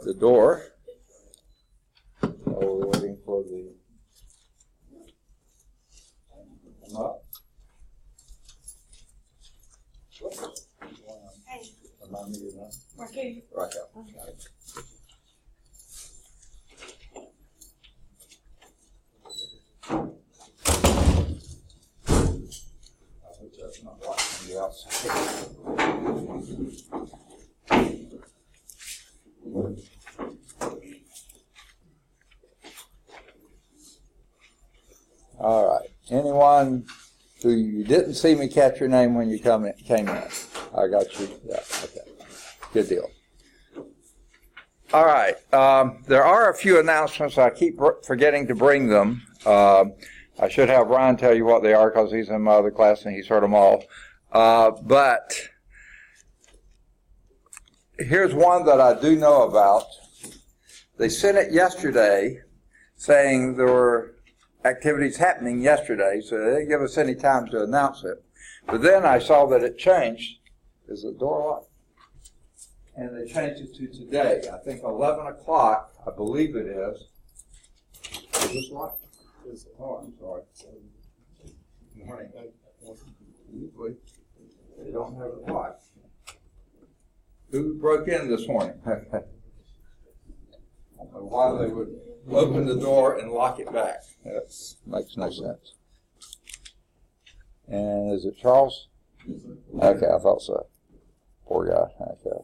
shut the door. We're waiting for the come up. Hey. Remind me your name. Raquel. Raquel. I hope that's not watching the outside. All right. Anyone who you didn't see me catch your name when you came in? I got you. Yeah. Okay. Good deal. All right. There are a few announcements. I keep forgetting to bring them. I should have Ryan tell you what they are because he's in my other class and he's heard them all. But here's one that I do know about. They sent it yesterday saying there were activities happening yesterday, so they didn't give us any time to announce it. But then I saw that it changed. Is the door locked? And they changed it to today. I think 11 o'clock, I believe it is. Is this locked? Oh, I'm sorry. Good morning. Usually, they don't have it locked. Who broke in this morning? I don't know why they would open the door and lock it back. That makes no sense. And is it Charles? Okay, I thought so. Poor guy. Okay.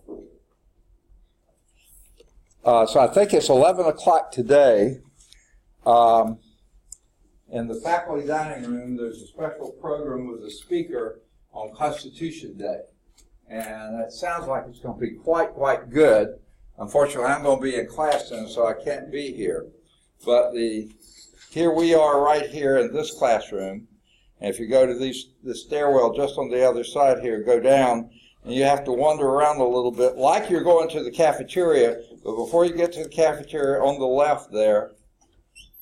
So I think it's 11 o'clock today. In the faculty dining room, there's a special program with a speaker on Constitution Day. And it sounds like it's going to be quite good. Unfortunately, I'm going to be in class then, so I can't be here. But here we are right here in this classroom. And if you go to the stairwell just on the other side here, go down, and you have to wander around a little bit like you're going to the cafeteria. But before you get to the cafeteria, on the left there,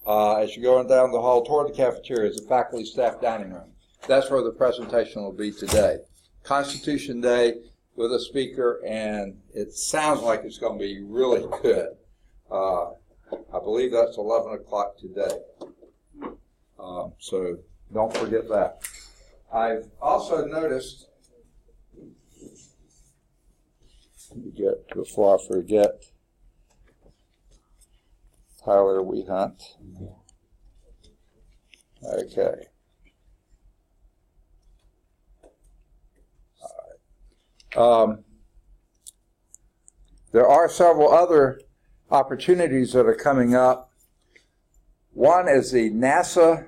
as you're going down the hall toward the cafeteria, is the faculty staff dining room. That's where the presentation will be today. Constitution Day with a speaker, and it sounds like it's going to be really good. I believe that's 11 o'clock today. So don't forget that. I've also noticed, before I forget, Tyler Wehunt. Okay. All right. There are several other opportunities that are coming up. One is the NASA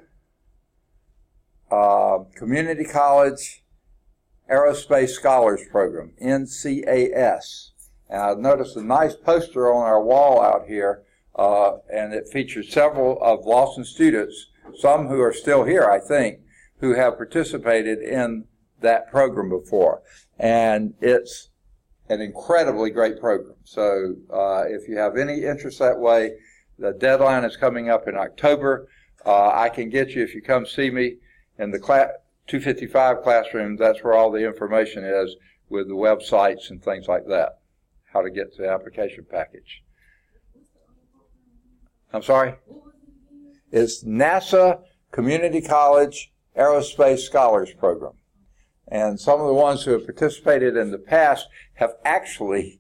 Community College Aerospace Scholars Program, NCAS. And I've noticed a nice poster on our wall out here, and it features several of Lawson students, some who are still here, I think, who have participated in that program before. And it's an incredibly great program. So if you have any interest that way, the deadline is coming up in October. I can get you, if you come see me in the 255 classroom, that's where all the information is with the websites and things like that, how to get to the application package. I'm sorry? It's NASA Community College Aerospace Scholars Program. And some of the ones who have participated in the past have actually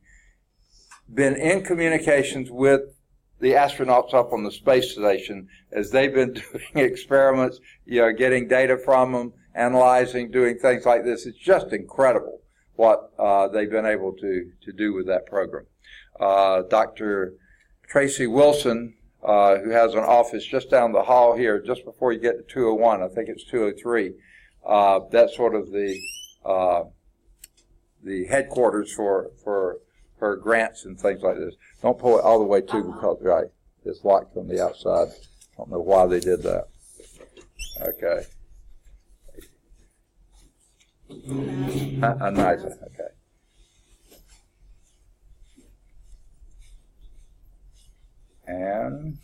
been in communications with the astronauts up on the space station as they've been doing experiments, getting data from them, analyzing, doing things like this. It's just incredible what they've been able to do with that program. Dr. Tracy Wilson, who has an office just down the hall here, just before you get to 201, I think it's 203, that's sort of the headquarters for her grants and things like this. Don't pull it all the way to because it's locked from the outside. I don't know why they did that. Okay. Nice. Okay. And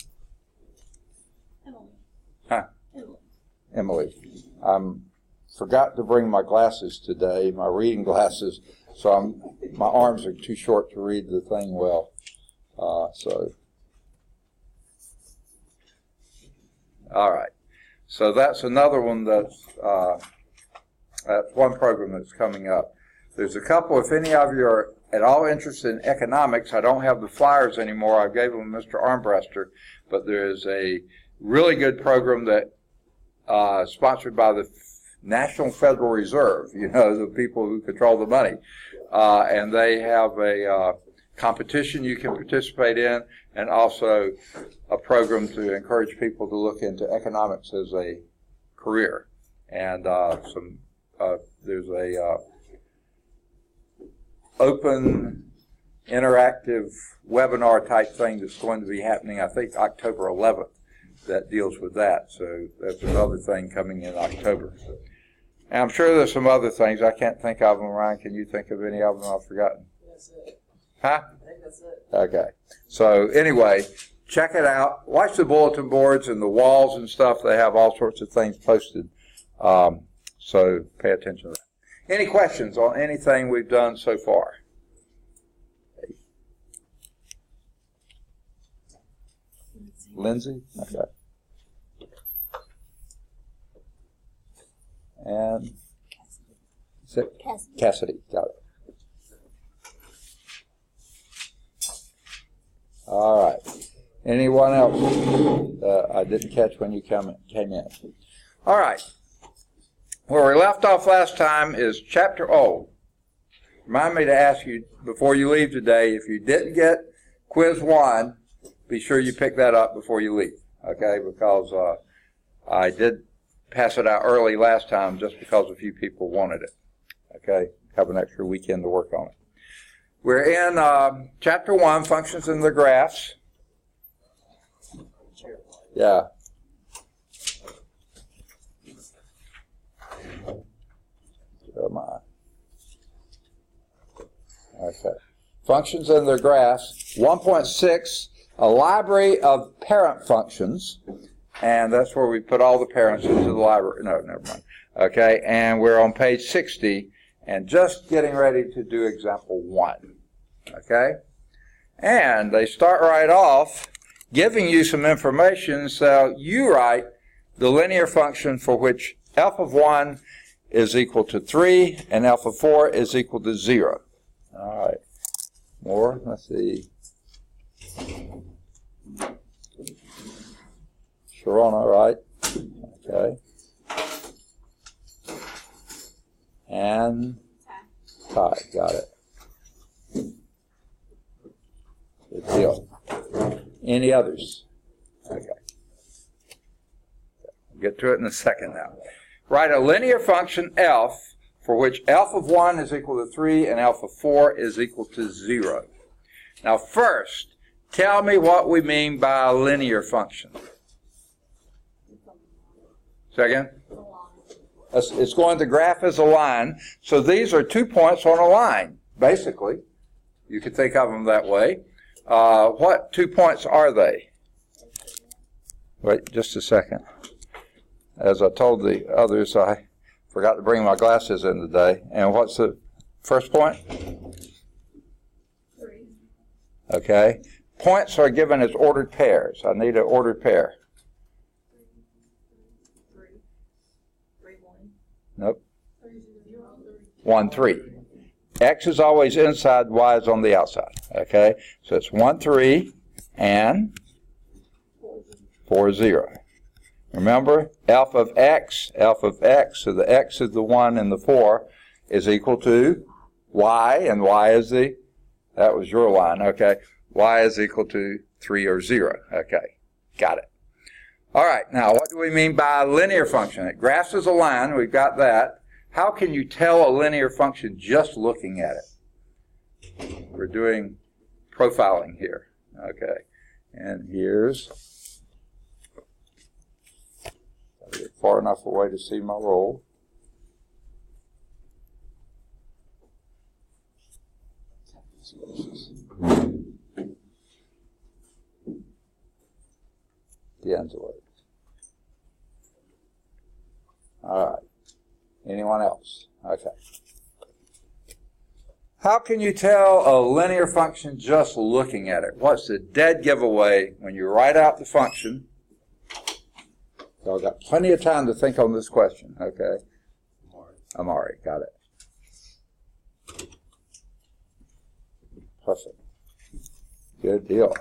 Emily. Forgot to bring my glasses today, my reading glasses, so my arms are too short to read the thing well. All right. So that's another one that's one program that's coming up. There's a couple, if any of you are at all interested in economics, I don't have the flyers anymore. I gave them to Mr. Armbruster, but there's a really good program that sponsored by the National Federal Reserve, the people who control the money. And they have a competition you can participate in, and also a program to encourage people to look into economics as a career. And there's a open, interactive webinar type thing that's going to be happening, I think, October 11th, that deals with that. So that's another thing coming in October. And I'm sure there's some other things. I can't think of them. Ryan, can you think of any of them I've forgotten? That's it. Huh? I think that's it. Okay. So anyway, check it out. Watch the bulletin boards and the walls and stuff. They have all sorts of things posted. So pay attention to that. Any questions on anything we've done so far? Lindsay? Okay. And Cassidy. Got it. All right. Anyone else I didn't catch when you came in? All right. Where we left off last time is chapter Remind me to ask you before you leave today, if you didn't get quiz 1, be sure you pick that up before you leave, okay? Because I did pass it out early last time just because a few people wanted it, okay? Have an extra weekend to work on it. We're in chapter 1, functions in the graphs. Yeah. Where am I? Okay. Functions in their graphs. 1.6, a library of parent functions. And that's where we put all the parents into the library. No, never mind. Okay, and we're on page 60 and just getting ready to do example 1. Okay? And they start right off giving you some information. So you write the linear function for which f of 1 is equal to 3 and f of 4 is equal to 0. All right. More. Let's see. Sharona, right? Okay. And Ty. Got it. Good deal. Any others? Okay. We'll get to it in a second now. Write a linear function f for which f of 1 is equal to 3 and f of 4 is equal to 0. Now first, tell me what we mean by a linear function. Second? It's going to graph as a line. So these are 2 points on a line, basically. You could think of them that way. What 2 points are they? Wait just a second. As I told the others, I forgot to bring my glasses in today. And what's the first point? 3. Okay. Points are given as ordered pairs. I need an ordered pair. 3. 3, 1. Nope. 3, 0. 1, 3. X is always inside, Y is on the outside. Okay? So it's 1, 3, and 4, 0. Remember, f of x, so the x is the 1 and the 4, is equal to y, and y is that was your line, okay. Y is equal to 3 or 0. Okay, got it. All right, now what do we mean by a linear function? It graphs as a line, we've got that. How can you tell a linear function just looking at it? We're doing profiling here, okay. And here's get far enough away to see my roll. The ends away. All right. Anyone else? Okay. How can you tell a linear function just looking at it? What's the dead giveaway when you write out the function? So I've got plenty of time to think on this question, okay? Amari, got it. Perfect. Good deal.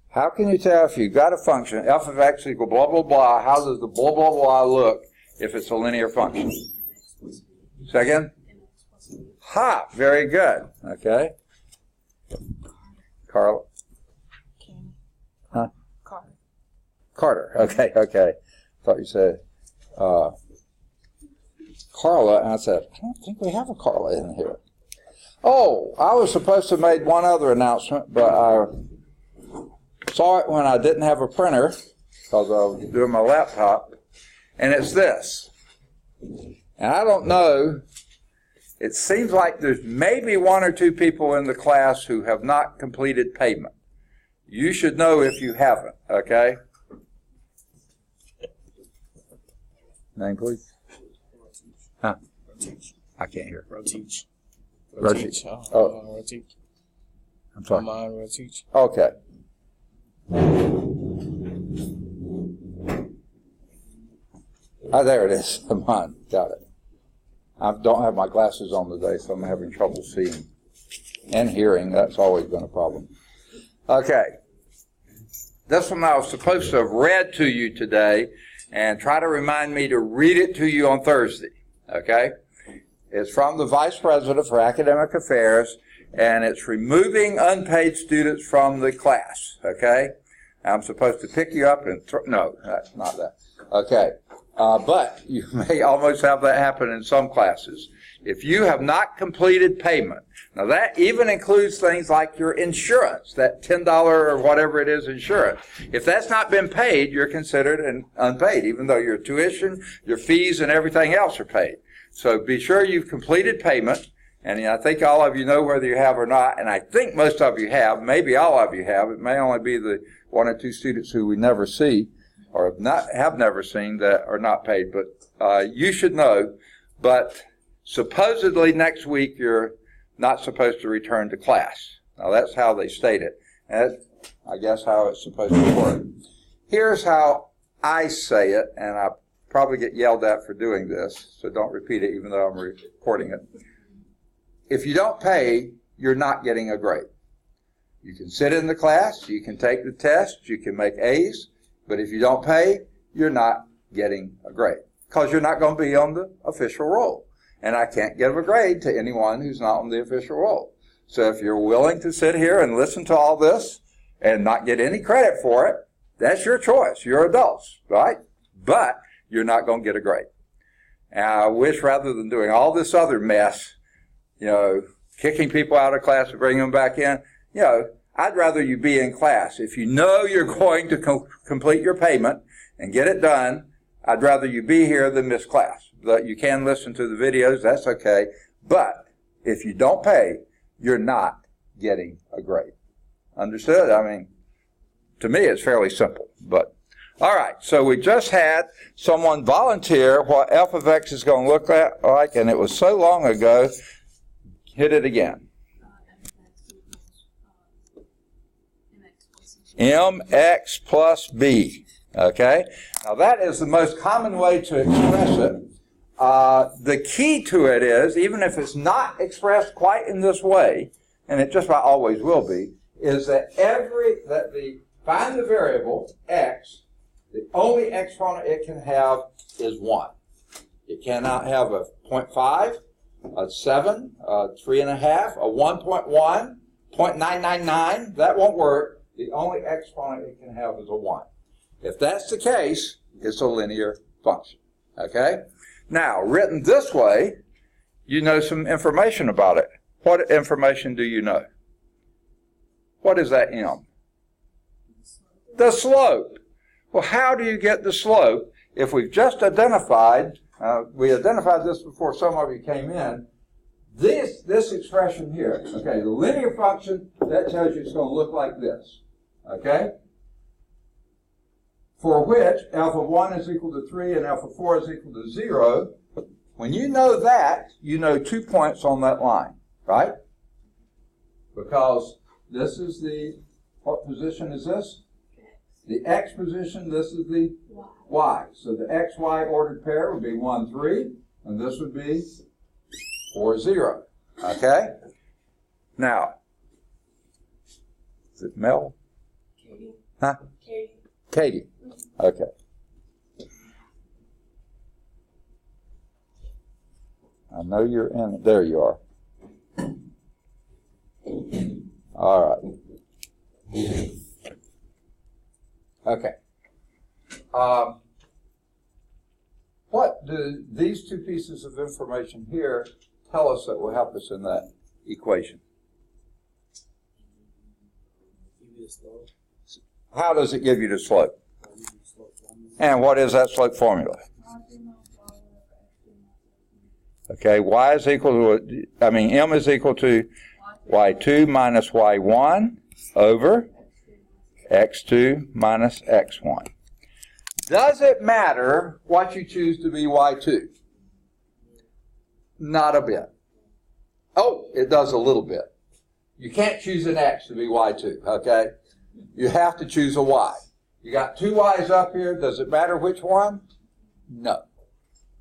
How can you tell if you've got a function, f of x equal blah, blah, blah, how does the blah, blah, blah look if it's a linear function? Second? Ha! Very good. Okay. Carla? Huh? Carter. Okay, okay. Thought you said Carla, and I said, I don't think we have a Carla in here. Oh, I was supposed to have made one other announcement, but I saw it when I didn't have a printer because I was doing my laptop, and it's this. And I don't know, it seems like there's maybe one or two people in the class who have not completed payment. You should know if you haven't, okay? Name, please. Huh? I can't hear. Roteach. Roteach. Oh. Roteach. I'm sorry. Mine Roteach. Okay. Oh, there it is. Come on. Got it. I don't have my glasses on today, so I'm having trouble seeing and hearing. That's always been a problem. Okay. This one I was supposed to have read to you today, and try to remind me to read it to you on Thursday. Okay? It's from the Vice President for Academic Affairs, and it's removing unpaid students from the class. Okay? I'm supposed to pick you up and no, that's not that. Okay. But you may almost have that happen in some classes. If you have not completed payment, now that even includes things like your insurance, that $10 or whatever it is insurance. If that's not been paid, you're considered unpaid, even though your tuition, your fees, and everything else are paid. So be sure you've completed payment, and I think all of you know whether you have or not, and I think most of you have, maybe all of you have. It may only be the one or two students who we never see or have never seen that are not paid, but you should know. But supposedly next week you're not supposed to return to class. Now that's how they state it, and that's, I guess, how it's supposed to work. Here's how I say it, and I probably get yelled at for doing this, so don't repeat it even though I'm recording it. If you don't pay, you're not getting a grade. You can sit in the class, you can take the test, you can make A's, but if you don't pay, you're not getting a grade because you're not going to be on the official roll. And I can't give a grade to anyone who's not on the official roll. So if you're willing to sit here and listen to all this and not get any credit for it, that's your choice. You're adults, right? But you're not going to get a grade. And I wish rather than doing all this other mess, kicking people out of class and bringing them back in, I'd rather you be in class. If you know you're going to complete your payment and get it done, I'd rather you be here than miss class. But you can listen to the videos, that's okay. But if you don't pay, you're not getting a grade. Understood? I mean, to me it's fairly simple. But all right, so we just had someone volunteer what f of x is going to look like, and it was so long ago. Hit it again. mx plus b. Okay? Now that is the most common way to express it. The key to it is, even if it's not expressed quite in this way, and it just about always will be, is that find the variable x, the only exponent it can have is 1. It cannot have a 0.5, a 7, a 3.5, a 1.1, 0.999. That won't work. The only exponent it can have is a 1. If that's the case, it's a linear function. Okay? Now, written this way, you know some information about it. What information do you know? What is that m? The slope. Well, how do you get the slope if we've just identified, we identified this before some of you came in, this expression here, okay, the linear function, that tells you it's going to look like this, okay? For which f of 1 is equal to 3 and f of 4 is equal to 0, When you know that, you know 2 points on that line, right? Because this is the, what position is this? The X position, this is the Y. So the XY ordered pair would be 1, 3, and this would be 4, 0. Okay? Now, is it Mel? Katie. Huh? Katie. Katie. Okay. I know you're in it. There you are. All right. Okay. What do these two pieces of information here tell us that will help us in that equation? How does it give you the slope? And what is that slope formula? Okay, y is equal to, m is equal to y2 minus y1 over x2 minus x1. Does it matter what you choose to be y2? Not a bit. Oh, it does a little bit. You can't choose an x to be y2, okay? You have to choose a y. You got two y's up here. Does it matter which one? No.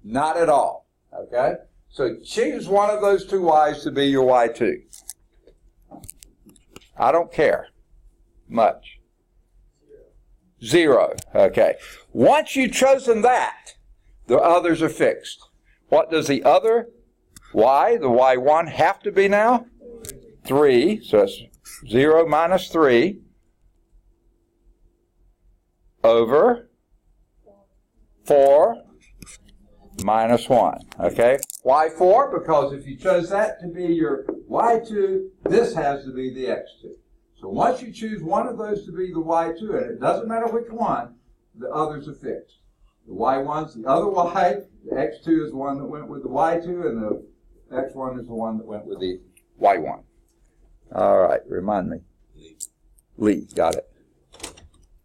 Not at all, okay? So choose one of those two y's to be your y2. I don't care much. 0, okay. Once you've chosen that, the others are fixed. What does the other y, the y1, have to be now? 3, so it's 0 minus 3 over 4 minus 1, okay? Why 4? Because if you chose that to be your y2, this has to be the x2. So once you choose one of those to be the y2, and it doesn't matter which one, the others are fixed. The y1's the other y, the x2 is the one that went with the y2, and the x1 is the one that went with the y1. All right, remind me. Lee, got it.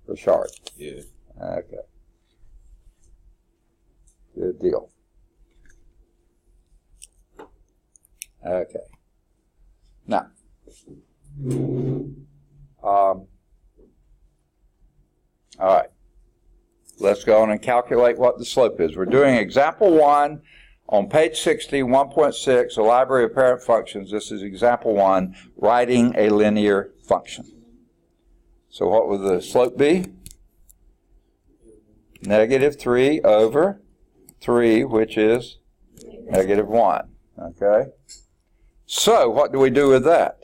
Richard. Yeah. Okay. Good deal. Okay. Now, all right. Let's go on and calculate what the slope is. We're doing example 1 on page 60, 1.6, a library of parent functions. This is example 1, writing a linear function. So what would the slope be? Negative 3 over 3, which is negative 1. Okay? So what do we do with that?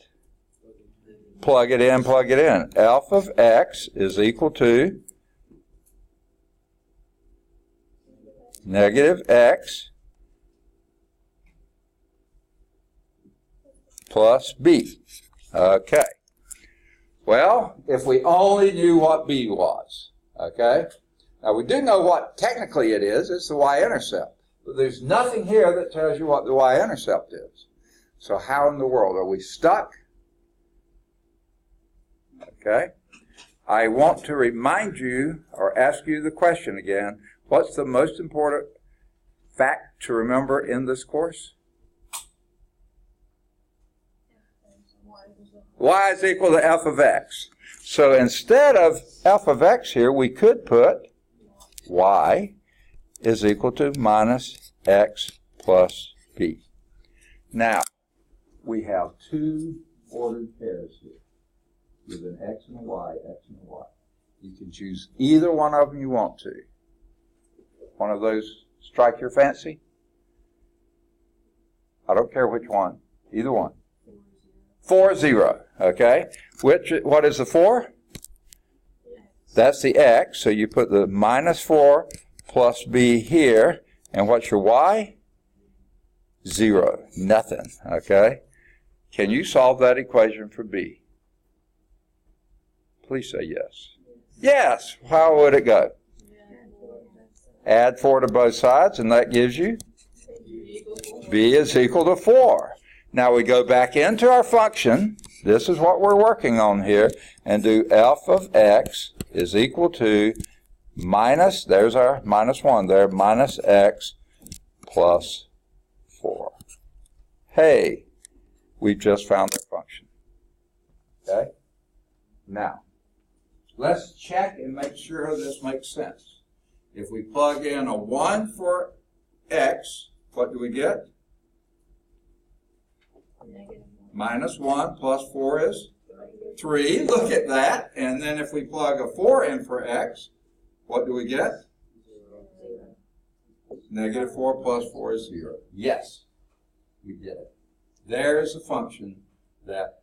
Plug it in, plug it in. F of x is equal to negative x plus b. Okay. Well, if we only knew what b was, okay? Now, we do know what technically it is. It's the y-intercept. But there's nothing here that tells you what the y-intercept is. So how in the world? Are we stuck? Okay. I want to remind you, or ask you the question again, what's the most important fact to remember in this course? Y is equal to f of x. So instead of f of x here, we could put y is equal to minus x plus b. Now, we have two ordered pairs here with an x and a y, x and a y. You can choose either one of them you want to. One of those strike your fancy? I don't care which one. Either one. 4, 0. Okay? What is the 4? That's the x, so you put the minus 4 plus b here, and what's your y? 0. Nothing. Okay? Can you solve that equation for b? Please say yes. Yes. How would it go? Add 4 to both sides, and that gives you b is equal to 4. Now we go back into our function. This is what we're working on here, and do f of x is equal to minus, there's our minus 1 there, minus x plus 4. Hey, we've just found their function. Okay? Now, let's check and make sure this makes sense. If we plug in a 1 for x, what do we get? Minus 1 plus 4 is 3. Look at that. And then if we plug a 4 in for x, what do we get? Negative 4 plus 4 is 0. Yes, we did it. There's a function that,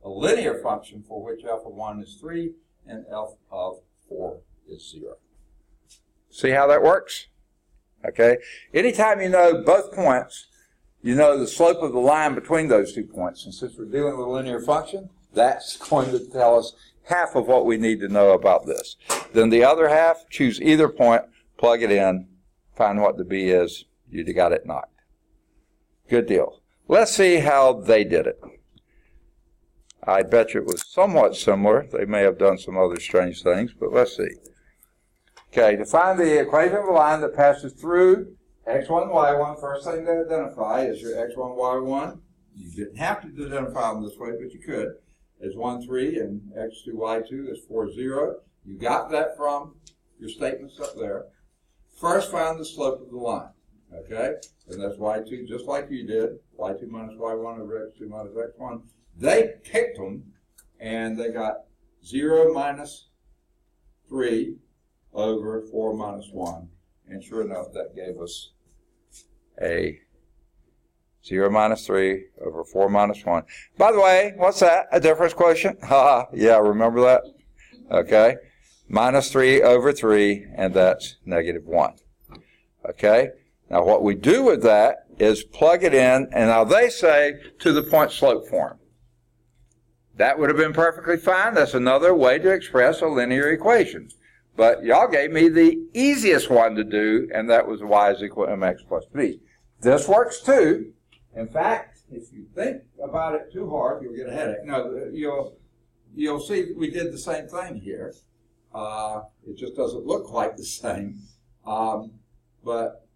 a linear function for which f of 1 is 3 and f of 4 is 0. See how that works? Okay. Anytime you know both points, you know the slope of the line between those 2 points. And since we're dealing with a linear function, that's going to tell us half of what we need to know about this. Then the other half, choose either point, plug it in, find what the b is, you got it knocked. Good deal. Let's see how they did it. I bet you it was somewhat similar. They may have done some other strange things, but let's see. Okay, to find the equation of a line that passes through x1, y1, first thing to identify is your x1, y1. You didn't have to identify them this way, but you could. Is 1, 3, and x2, y2 is 4, 0. You got that from your statements up there. First, find the slope of the line, okay? And that's y2, just like you did, y2 minus y1 over x2 minus x1. They picked them, and they got 0 minus 3 over 4 minus 1. And sure enough, that gave us a 0 minus 3 over 4 minus 1. By the way, what's that? A difference quotient? Ha! Yeah, remember that? Okay. Minus 3 over 3, and that's negative 1. Okay? Now, what we do with that is plug it in, and now they say to the point slope form. That would have been perfectly fine. That's another way to express a linear equation. But y'all gave me the easiest one to do, and that was y is equal to mx plus b. This works too. In fact, if you think about it too hard, you'll get a headache. No, you'll see we did the same thing here. It just doesn't look quite the same. But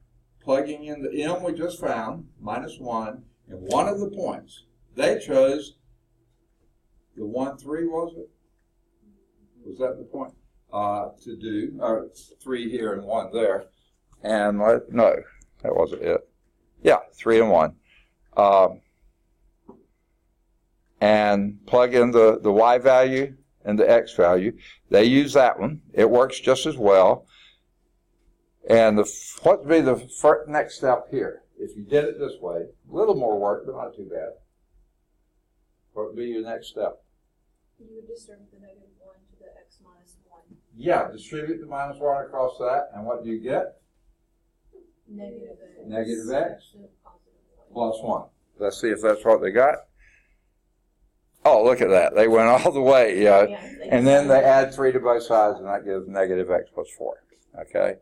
plugging in the m we just found, minus 1, and one of the points, they chose the 1, 3, was it? Was that the point? To do, or 3 here and 1 there. And no, that wasn't it. Yeah, 3 and 1. And plug in the y value and the x value. They use that one. It works just as well. And what would be the next step here? If you did it this way, a little more work, but not too bad. What would be your next step? You would distribute the negative 1 to the x minus 1. Yeah, distribute the minus 1 across that, and what do you get? Negative x. Negative x Positive 1. plus 1. Let's see if that's what they got. Oh, look at that. They went all the way. Yeah. And then they add 3 to both sides, and that gives negative x plus 4. Okay?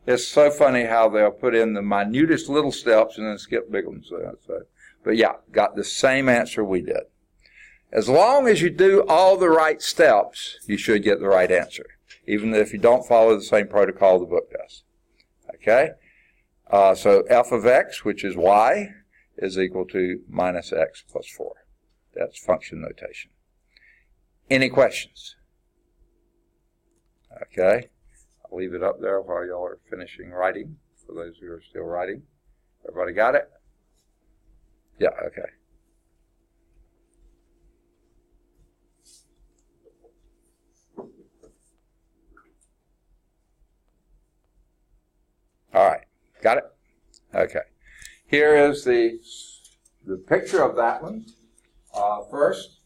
It's so funny how they'll put in the minutest little steps and then skip big ones. But yeah, got the same answer we did. As long as you do all the right steps, you should get the right answer, even if you don't follow the same protocol the book does. Okay? So f of x, which is y, is equal to minus x plus 4. That's function notation. Any questions? Okay. I'll leave it up there while y'all are finishing writing, for those who are still writing. Everybody got it? Yeah, okay. All right, got it? Okay. Here is the picture of that one. First,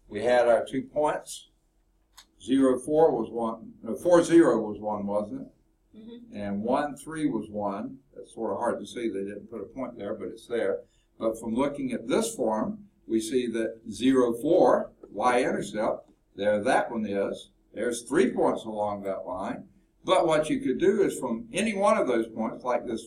we had our 2 points. 0, 4 was 1. No, 4, 0 was 1, wasn't it? Mm-hmm. And 1, 3 was 1. That's sort of hard to see. They didn't put a point there, but it's there. But from looking at this form, we see that 0, 4, y-intercept, there that one is. There's 3 points along that line. But what you could do is from any one of those points, like this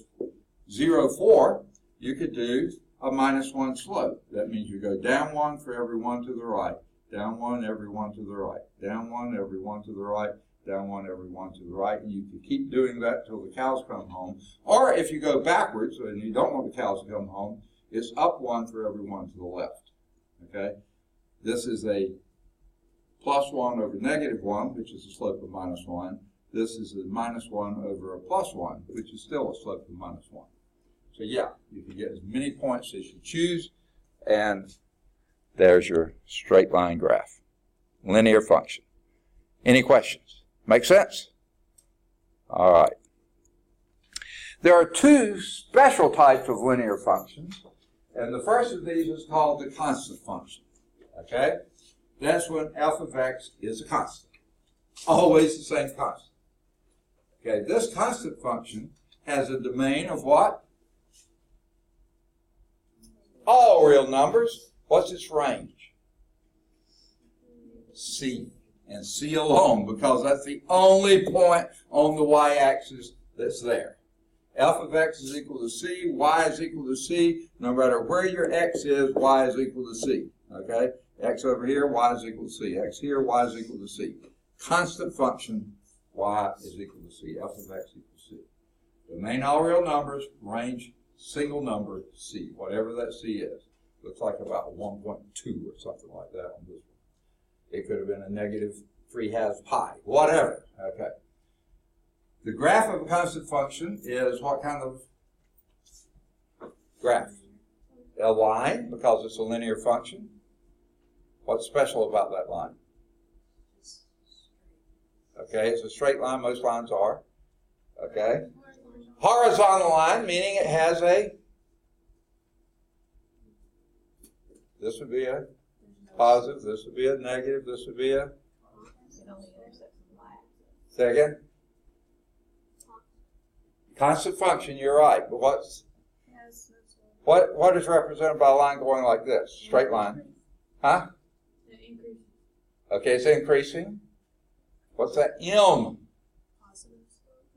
0, 4, you could do a minus 1 slope. That means you go down 1 for every 1 to the right, down 1 every 1 to the right, down 1 every 1 to the right, down 1 every 1 to the right, and you can keep doing that till the cows come home. Or if you go backwards and you don't want the cows to come home, it's up 1 for every 1 to the left. Okay? This is a plus 1 over negative 1, which is a slope of minus 1. This is a minus 1 over a plus 1, which is still a slope of minus 1. So yeah, you can get as many points as you choose, and there's your straight line graph. Linear function. Any questions? Make sense? All right. There are 2 special types of linear functions, and the first of these is called the constant function. Okay? That's when f of x is a constant. Always the same constant. Okay, this constant function has a domain of what? All real numbers. What's its range? C. And C alone, because that's the only point on the y-axis that's there. F of x is equal to C, y is equal to C. No matter where your x is, y is equal to C. Okay? X over here, y is equal to C. X here, y is equal to C. Constant function, y is equal to C. F of x equals C. Domain all real numbers, range single number C, whatever that C is. Looks like about 1.2 or something like that on this one. It could have been a negative 3/2 pi, whatever. Okay. The graph of a constant function is what kind of graph? A line, because it's a linear function. What's special about that line? Okay, it's a straight line. Most lines are. Okay. Horizontal line, meaning it has a, this would be a positive, this would be a negative, this would be a, say again? Constant function, you're right, but what is represented by a line going like this? Straight line. Huh? Okay, it's increasing. What's that? M.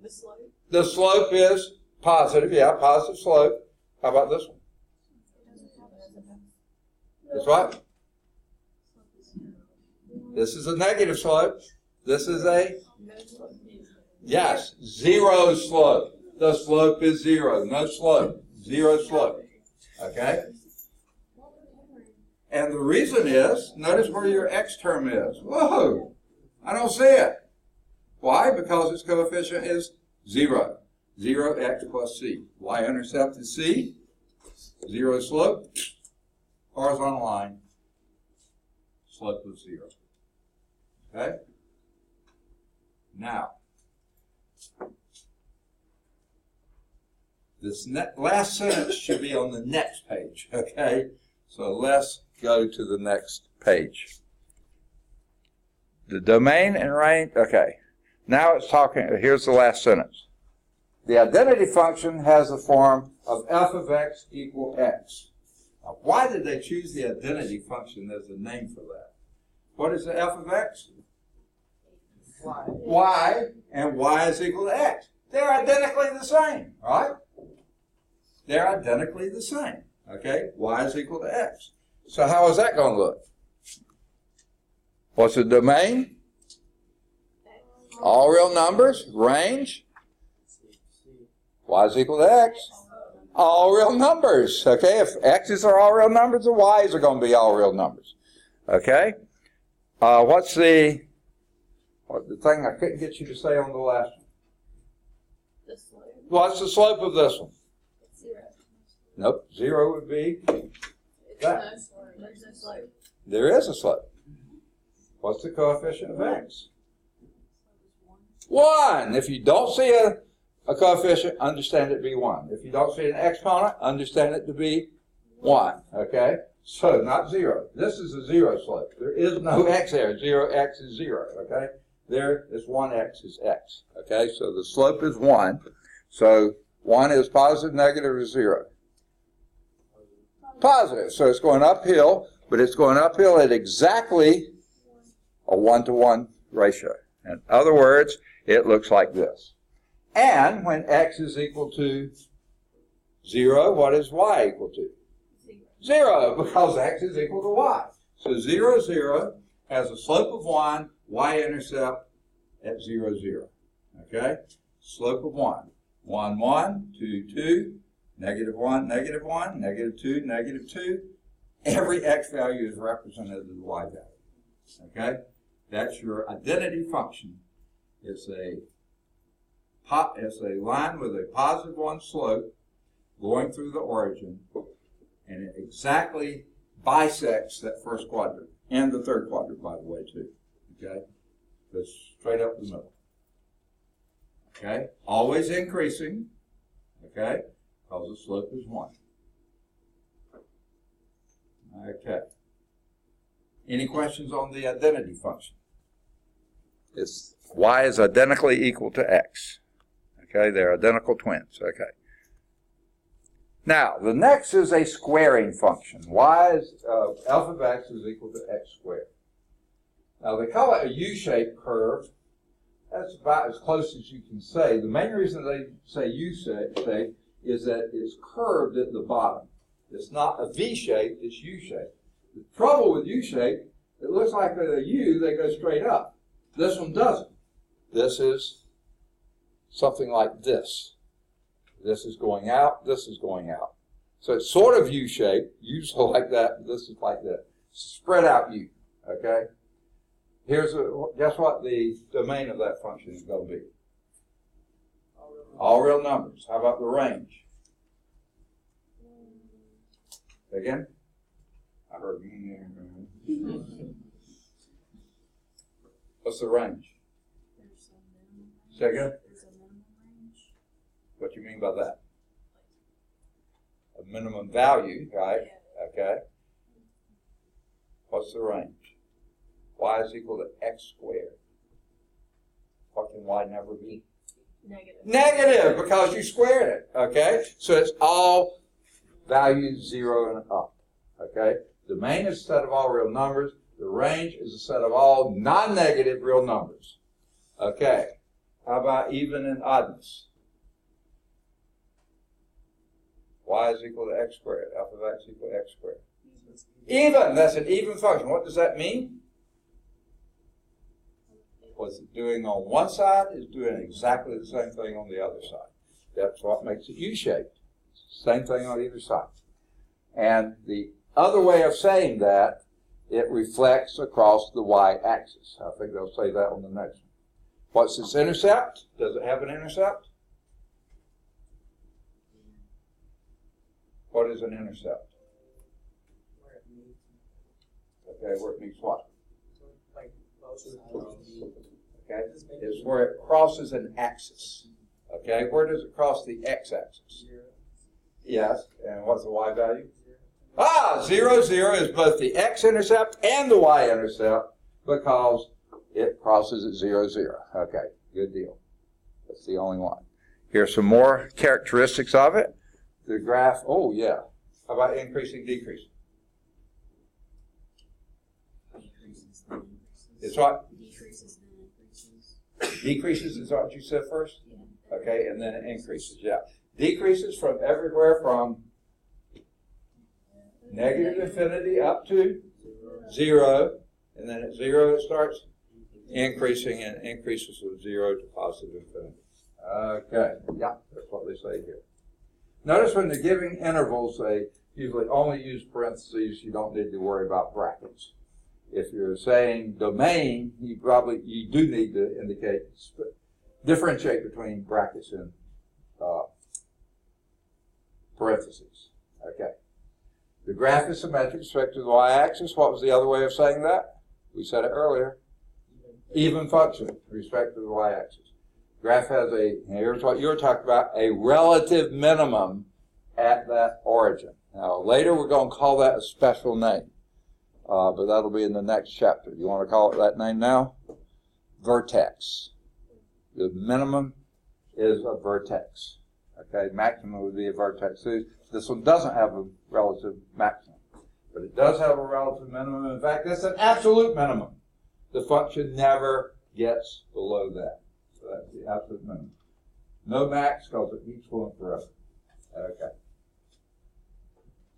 The slope. The slope is positive, yeah, positive slope. How about this one? This what? This is a negative slope. This is a, yes, zero slope. The slope is 0. No slope. 0 slope. Okay? And the reason is, notice where your x term is. Whoa! I don't see it. Why? Because its coefficient is 0. 0x plus c. Y-intercept is c. 0 slope. Horizontal line. Slope of 0. Okay? Now, this last sentence should be on the next page. Okay? So let's go to the next page. The domain and range, okay. Now it's talking, here's the last sentence. The identity function has the form of f of x equal x. Now, why did they choose the identity function as a name for that? What is the f of x? Y. Y, and y is equal to x. They're identically the same, right? They're identically the same, okay? Y is equal to x. So how is that going to look? What's the domain? All real numbers, range. Y is equal to x. All real numbers, okay? If x's are all real numbers, the y's are going to be all real numbers, okay? What's the thing I couldn't get you to say on the last one? The slope. What's the slope of this one? 0. Nope, 0 would be that. There's no slope. There is a slope. What's the coefficient of x? 1. If you don't see a coefficient, understand it to be 1. If you don't see an exponent, understand it to be 1. Okay? So, not 0. This is a 0 slope. There is no x there. 0x is 0. Okay? There is 1x is x. Okay? So, the slope is 1. So, 1 is positive, negative, or 0? Positive. So, it's going uphill, but it's going uphill at exactly a 1-to-1 ratio. In other words, it looks like this. And when x is equal to 0, what is y equal to? 0, because x is equal to y. So 0, 0 has a slope of 1, y-intercept at 0, 0. Okay? Slope of 1. 1, 1, 2, 2, negative 1, negative 1, negative 2, negative 2. Every x value is represented as a y value. Okay? That's your identity function. It's a line with a positive 1 slope going through the origin, and it exactly bisects that first quadrant, and the third quadrant, by the way, too. Okay? Goes straight up the middle. Okay? Always increasing. Okay? Because the slope is 1. Okay. Any questions on the identity function? It's y is identically equal to x. Okay? They're identical twins. Okay. Now, the next is a squaring function. Y is, alpha of x is equal to x squared. Now, they call it a U-shaped curve. That's about as close as you can say. The main reason they say U-shaped is that it's curved at the bottom. It's not a V-shape, it's U-shaped. The trouble with U-shape, it looks like a U, they go straight up. This one doesn't. This is something like this. This is going out, this is going out. So it's sort of U-shaped, U's like that, this is like that. Spread out U, okay? Guess what the domain of that function is going to be? All real numbers. How about the range? Again? I heard What's the range? Say again? There's a minimum range. What do you mean by that? A minimum value, right? Okay. What's the range? Y is equal to x squared. What can y never be? Negative. Negative, because you squared it. Okay? So it's all values 0 and up. Okay? Domain is a set of all real numbers. The range is a set of all non-negative real numbers. Okay. How about even and oddness? Y is equal to x squared. Alpha of x equal to x squared. Even. That's an even function. What does that mean? What's it doing on one side is doing exactly the same thing on the other side. That's what makes it U-shaped. Same thing on either side. And the other way of saying that, it reflects across the y-axis. I think they'll say that on the next one. What's its intercept? Does it have an intercept? What is an intercept? Okay, where it meets what? Okay, it's where it crosses an axis. Okay, where does it cross the x-axis? Yes, and what's the y value? 0, 0 is both the x-intercept and the y-intercept because it crosses at 0, 0. Okay, good deal. That's the only one. Here's some more characteristics of it. The graph, oh yeah. How about increasing, decreasing? It's what? Decreases, then increases. Decreases is what you said first? Yeah. Okay, and then it increases, yeah. Decreases from everywhere from negative infinity up to 0, and then at 0 it starts increasing and increases from 0 to positive infinity. Okay, yeah, that's what they say here. Notice when they're giving intervals, they usually only use parentheses. You don't need to worry about brackets. If you're saying domain, you do need to indicate, differentiate between brackets and parentheses. Okay. The graph is symmetric with respect to the y-axis. What was the other way of saying that? We said it earlier. Even function with respect to the y-axis. Graph has here's what you were talking about, a relative minimum at that origin. Now, later we're going to call that a special name, but that'll be in the next chapter. You want to call it that name now? Vertex. The minimum is a vertex. Okay, maximum would be a vertex. So this one doesn't have a relative maximum, but it does have a relative minimum. In fact, that's an absolute minimum. The function never gets below that. So that's the absolute minimum. No max because it keeps going forever. Okay.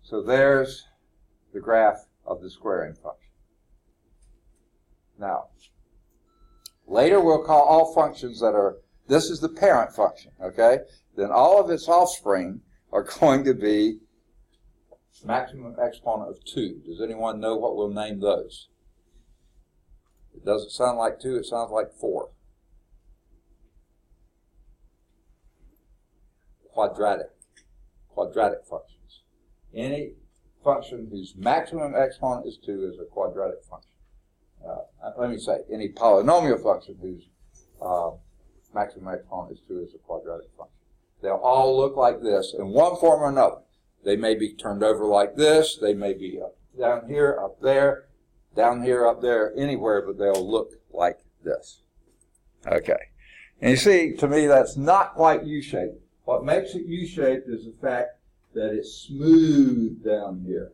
So there's the graph of the squaring function. Now, Later we'll call all functions that are, this is the parent function, okay? Then all of its offspring are going to be maximum exponent of 2. Does anyone know what we'll name those? It doesn't sound like 2, it sounds like 4. Quadratic functions. Any function whose maximum exponent is 2 is a quadratic function. Let me say, any polynomial function whose maximum exponent is 2 is a quadratic function. They'll all look like this in one form or another. They may be turned over like this. They may be up, down here, up there, down here, up there, anywhere, but they'll look like this. Okay. And you see, to me, that's not quite U-shaped. What makes it U-shaped is the fact that it's smooth down here.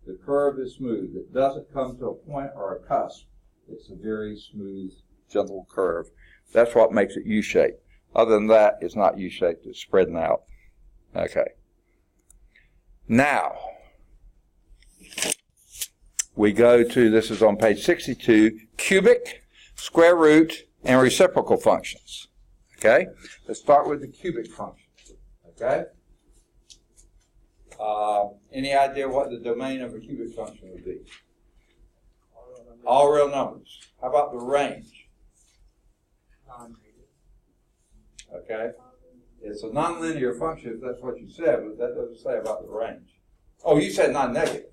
The curve is smooth. It doesn't come to a point or a cusp. It's a very smooth, gentle curve. That's what makes it U-shaped. Other than that, it's not U-shaped. It's spreading out. Okay. Now, we go to, this is on page 62, cubic, square root, and reciprocal functions. Okay? Let's start with the cubic function. Okay? Any idea what the domain of a cubic function would be? All real numbers. How about the range? Okay? It's a nonlinear function if that's what you said, but that doesn't say about the range. Oh, you said non-negative.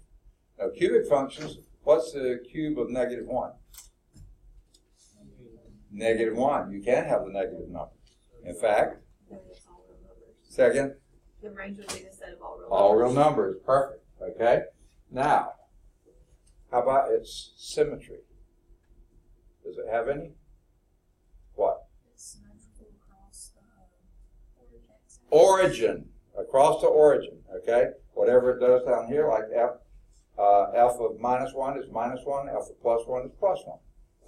Now, cubic functions, what's the cube of negative 1? Negative 1. You can have the negative number. In fact, second, the range would be the set of all real numbers. All real numbers. Perfect. Okay? Now, how about its symmetry? Does it have any? What? It's symmetrical across the Origin. Across the origin. Okay? Whatever it does down here, like f of minus 1 is minus 1, f of plus 1 is plus 1.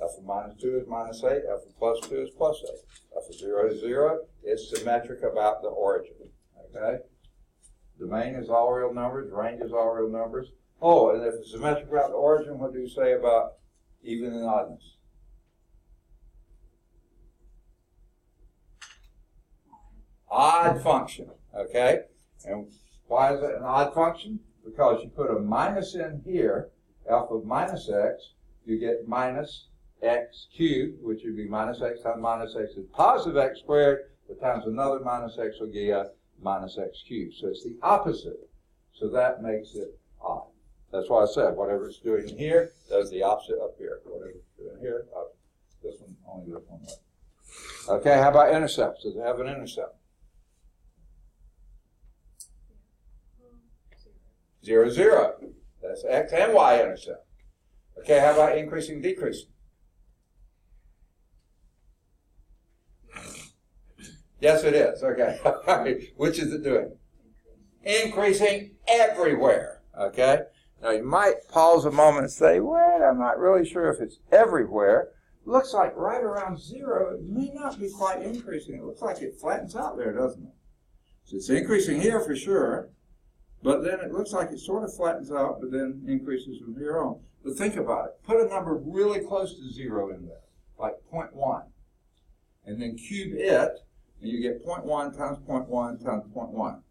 F of minus 2 is minus 8, f of plus 2 is plus 8. F of 0 is 0. It's symmetric about the origin. Okay? Domain is all real numbers. Range is all real numbers. Oh, and if it's symmetric about the origin, what do you say about even and oddness? Odd function. Okay? And why is it an odd function? Because you put a minus in here, f of minus x, you get minus x cubed, which would be minus x times minus x is positive x squared, but times another minus x will get minus x cubed. So it's the opposite. So that makes it odd. That's why I said whatever it's doing here does the opposite up here. Whatever it's doing here, this one only goes one way. Okay, how about intercepts? Does it have an intercept? 0, 0. That's x and y intercept. Okay, how about increasing, decreasing? Yes, it is. Okay. Which is it doing? Increasing everywhere. Okay? Now, you might pause a moment and say, well, I'm not really sure if it's everywhere. Looks like right around 0, it may not be quite increasing. It looks like it flattens out there, doesn't it? So it's increasing here for sure, but then it looks like it sort of flattens out, but then increases from here on. But think about it. Put a number really close to 0 in there, like 0.1, and then cube it, and you get 0.1 times 0.1 times 0.1.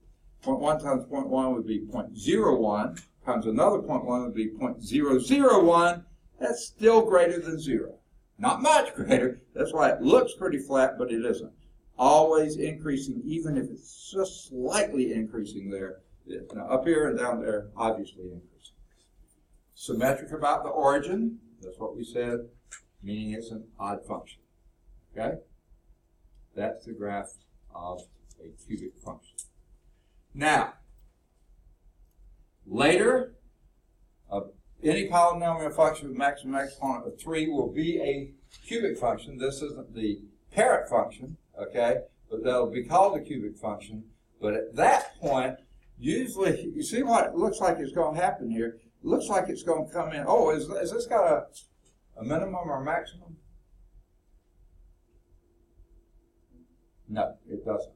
0.1 times 0.1 would be 0.01, times another 0.1 would be 0.001. That's still greater than 0. Not much greater. That's why it looks pretty flat, but it isn't. Always increasing, even if it's just slightly increasing there. Now, up here and down there, obviously increasing. Symmetric about the origin. That's what we said, meaning it's an odd function. Okay? That's the graph of a cubic function. Now, later, any polynomial function with maximum exponent of 3 will be a cubic function. This isn't the parent function, okay? But that'll be called a cubic function. But at that point, usually, you see what it looks like is going to happen here? It looks like it's going to come in. Oh, is this got a minimum or a maximum? No, it doesn't.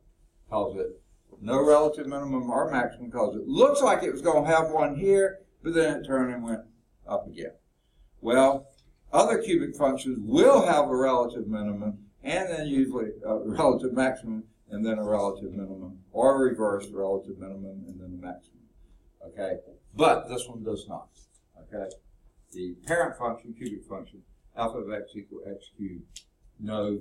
Because it no relative minimum or maximum, because it looks like it was going to have one here, but then it turned and went up again. Well, Other cubic functions will have a relative minimum and then usually a relative maximum and then a relative minimum, or a reverse relative minimum and then a maximum. Okay, but this one does not. Okay, the parent function, cubic function, alpha of x equal x cubed, no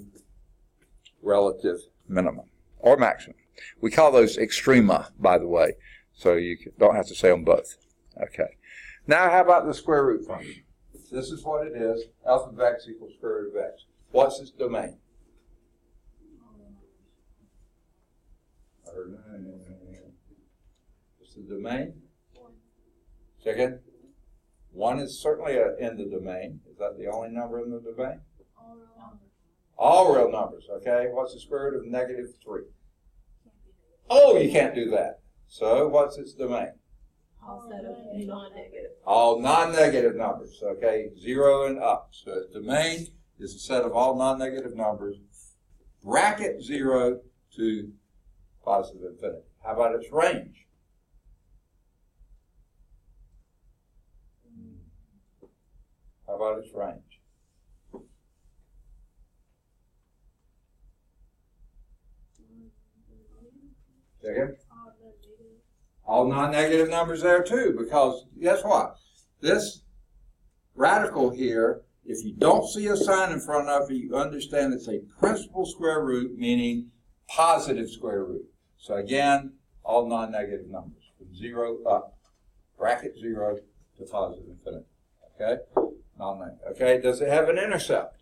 relative minimum or maximum. We call those extrema, by the way, so you don't have to say them both. Okay, now how about the square root function? This is what it is. Alpha of x equals square root of x. What's its domain? What's the domain? Second? 1 is certainly in the domain. Is that the only number in the domain? All real numbers, okay? What's the square root of negative 3? Oh, you can't do that. So what's its domain? All set of non-negative. All non-negative numbers, okay? 0 and up. So its domain is a set of all non-negative numbers, bracket 0 to positive infinity. How about its range? How about its range? Second? All non-negative numbers there too, because guess what? This radical here, if you don't see a sign in front of it, you understand it's a principal square root, meaning positive square root. So again, all non-negative numbers from 0 up, bracket 0 to positive infinity. Okay? Non-negative. Okay, does it have an intercept?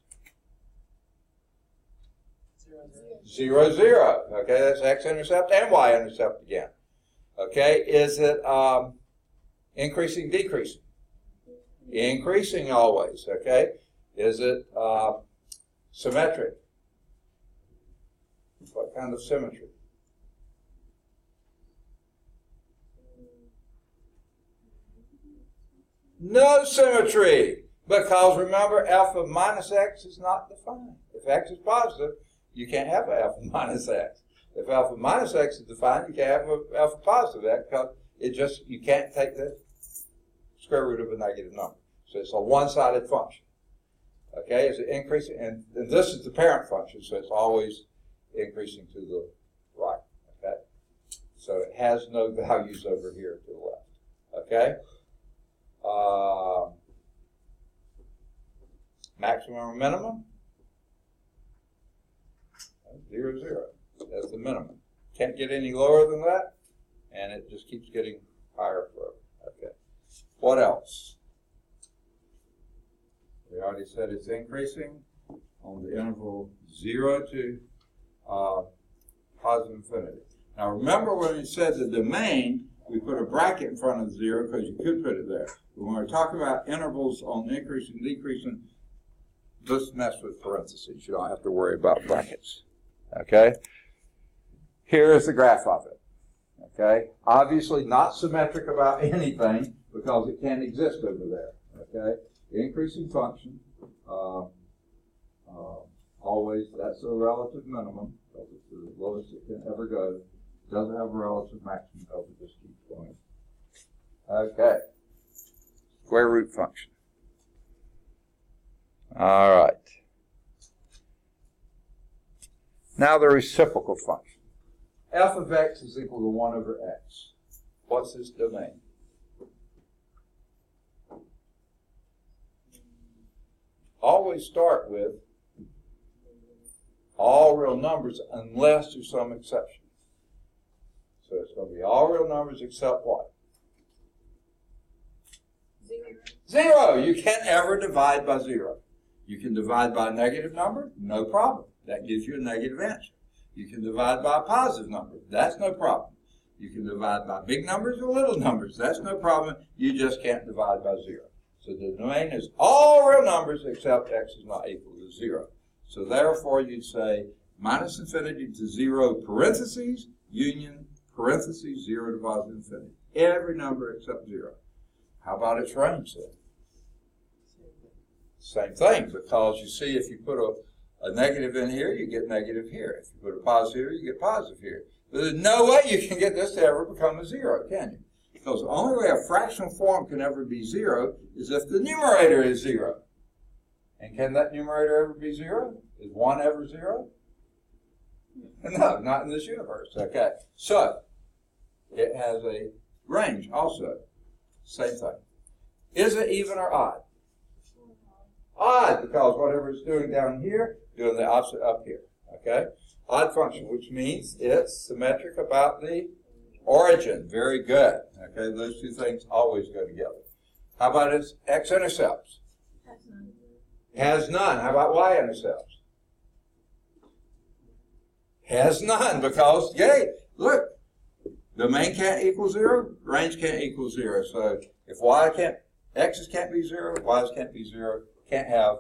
0, 0. Okay, that's x-intercept and y-intercept again. Okay, is it increasing, decreasing? Increasing always, okay? Is it symmetric? What kind of symmetry? No symmetry, because remember, alpha minus x is not defined. If x is positive, you can't have an alpha minus x. If alpha minus x is defined, you can't have an alpha positive x, because you can't take the square root of a negative number. So it's a one-sided function. Okay, is it increasing? And this is the parent function, so it's always increasing to the right. Okay, so it has no values over here to the left. Okay, maximum or minimum? 0, 0. That's the minimum. Can't get any lower than that, and it just keeps getting higher forever. Okay. What else? We already said it's increasing on the interval 0 to positive infinity. Now remember when we said the domain, we put a bracket in front of 0 because you could put it there. But when we're talking about intervals on increasing and decreasing, just mess with parentheses. You don't have to worry about brackets. Okay? Here is the graph of it. Okay? Obviously not symmetric about anything because it can't exist over there. Okay? Increasing function, always, that's a relative minimum because it's the lowest it can ever go. It doesn't have a relative maximum because it just keeps going. Okay. Square root function. All right. Now the reciprocal function. F of x is equal to 1 over x. What's its domain? Always start with all real numbers unless there's some exception. So it's going to be all real numbers except what? 0. You can't ever divide by 0. You can divide by a negative number, no problem. That gives you a negative answer. You can divide by a positive number. That's no problem. You can divide by big numbers or little numbers. That's no problem. You just can't divide by 0. So the domain is all real numbers except x is not equal to 0. So therefore you'd say minus infinity to 0 parentheses, union, parentheses, 0 to positive infinity. Every number except 0. How about its range then? Same thing, because you see if you put a negative in here, you get negative here. If you put a positive here, you get positive here. But there's no way you can get this to ever become a 0, can you? Because the only way a fractional form can ever be 0 is if the numerator is 0. And can that numerator ever be 0? Is 1 ever 0? No, not in this universe. Okay, so it has a range also. Same thing. Is it even or odd? Odd, because whatever it's doing down here, doing the opposite up here. Okay, odd function, which means it's symmetric about the origin. Very good. Okay, those two things always go together. How about its x-intercepts? Has none. Has none. How about y-intercepts? Has none, because, yay, look, domain can't equal 0, range can't equal 0. So if x's can't be 0, y's can't be 0, can't have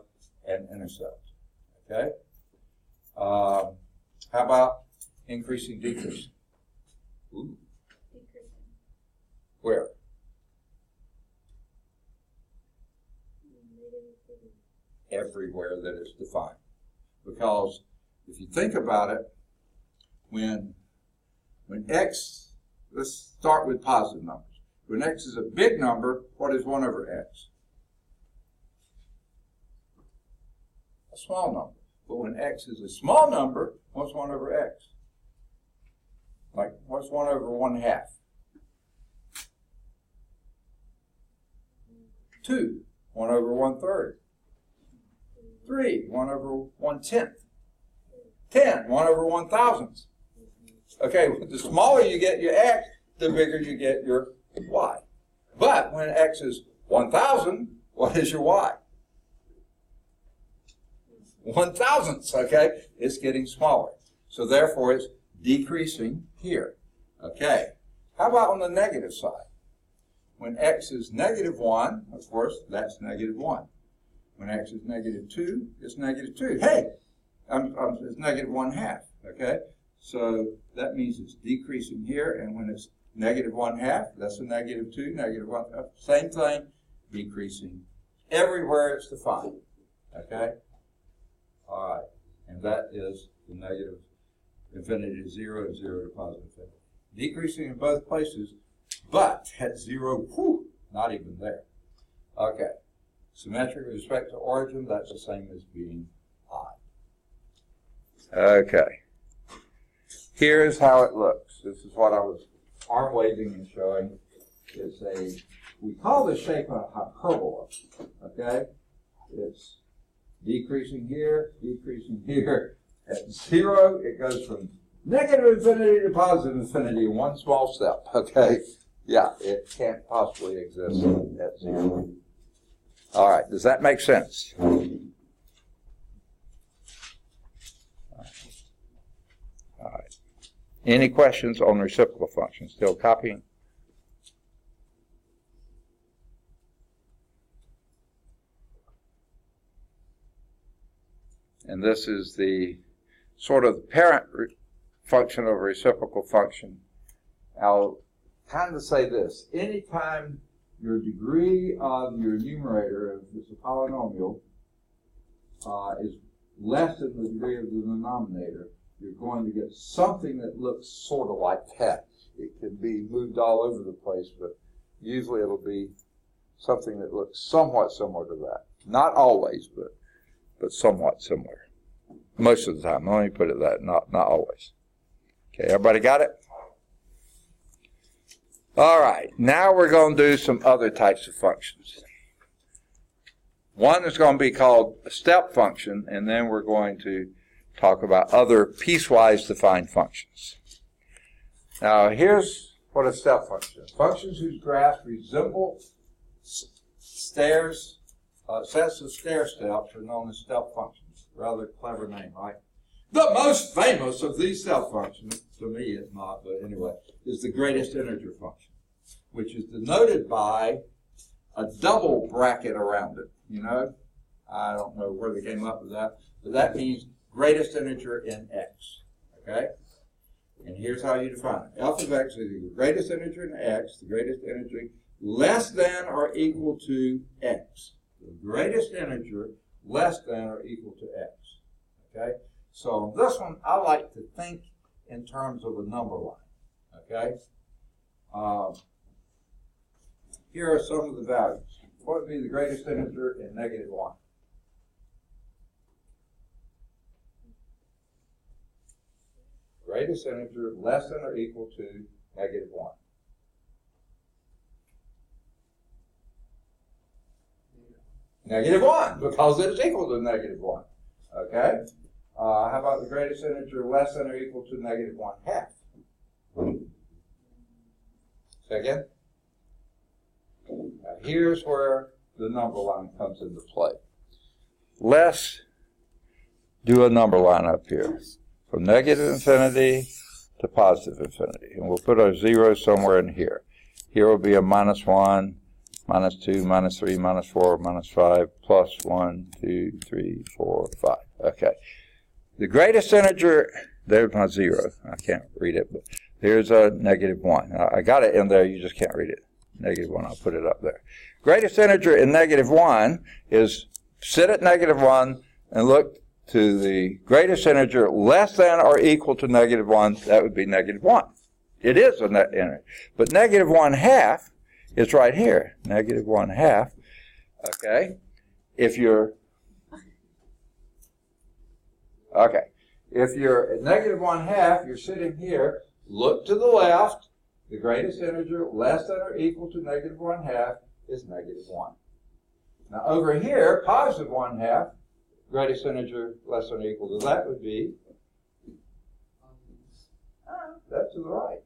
an intercept. Okay? How about increasing, decreasing? Ooh. Decreasing. Where? Everywhere that it's defined. Because if you think about it, when x, let's start with positive numbers. When x is a big number, what is 1 over x? A small number. But when x is a small number, what's 1 over x? Like, what's 1 over 1/2? 2. 1 over 1/3. 3. 1 over 1/10. 10. 1 over 1,000th. Okay, the smaller you get your x, the bigger you get your y. But when x is 1,000, what is your y? 1,000ths, okay? It's getting smaller. So therefore, it's decreasing here. Okay. How about on the negative side? When x is -1, of course, that's -1. When x is -2, it's -2. Hey, it's -1/2, okay? So that means it's decreasing here, and when it's -1/2, that's a -2, -1, same thing, decreasing everywhere it's defined, okay? All right, and that is the negative infinity to 0 and 0 to positive infinity. Decreasing in both places, but at 0, whew, not even there. Okay, symmetric with respect to origin, that's the same as being odd. Okay. Here's how it looks. This is what I was arm waving and showing. It's we call this shape a hyperbola, okay? It's decreasing here. At 0, it goes from negative infinity to positive infinity in one small step, okay? Yeah, it can't possibly exist at 0. All right, does that make sense? All right. Any questions on reciprocal functions? Still copying? And this is the sort of parent function of a reciprocal function. I'll kind of say this. Anytime your degree of your numerator, if it's a polynomial, is less than the degree of the denominator, you're going to get something that looks sort of like that. It can be moved all over the place, but usually it'll be something that looks somewhat similar to that. Not always, but somewhat similar. Most of the time. Let me put it that, not always. Okay, everybody got it? All right, now we're going to do some other types of functions. One is going to be called a step function, and then we're going to talk about other piecewise defined functions. Now, here's what a step function is. Functions whose graphs resemble stairs, sets of stair steps are known as step functions. Rather clever name, right? The most famous of these step functions, to me it's not, but anyway, is the greatest integer function, which is denoted by a double bracket around it. You know, I don't know where they came up with that, but that means greatest integer in x, okay? And here's how you define it. F of x is the greatest integer in x, the greatest integer less than or equal to x. The greatest integer less than or equal to x, okay? So on this one, I like to think in terms of a number line, okay? Here are some of the values. What would be the greatest integer in -1? greatest integer less than or equal to negative 1. Negative 1, because it is equal to negative 1. Okay? How about the greatest integer less than or equal to negative 1/2? Say again? Now here's where the number line comes into play. Let's do a number line up here. From negative infinity to positive infinity. And we'll put our 0 somewhere in here. Here will be a -1, -2, -3, -4, -5, +1, 2, 3, 4, 5. Okay. The greatest integer, there's my 0. I can't read it, but here's a -1. I got it in there, you just can't read it. -1, I'll put it up there. Greatest integer in -1 is sit at -1 and look to the greatest integer less than or equal to -1. That would be -1. It is a net integer. But -1/2 is right here. -1/2. Okay. If you're at -1/2, you're sitting here. Look to the left. The greatest integer less than or equal to -1/2 is -1. Now over here, positive 1/2, greatest integer less than or equal to that would be, that's to the right.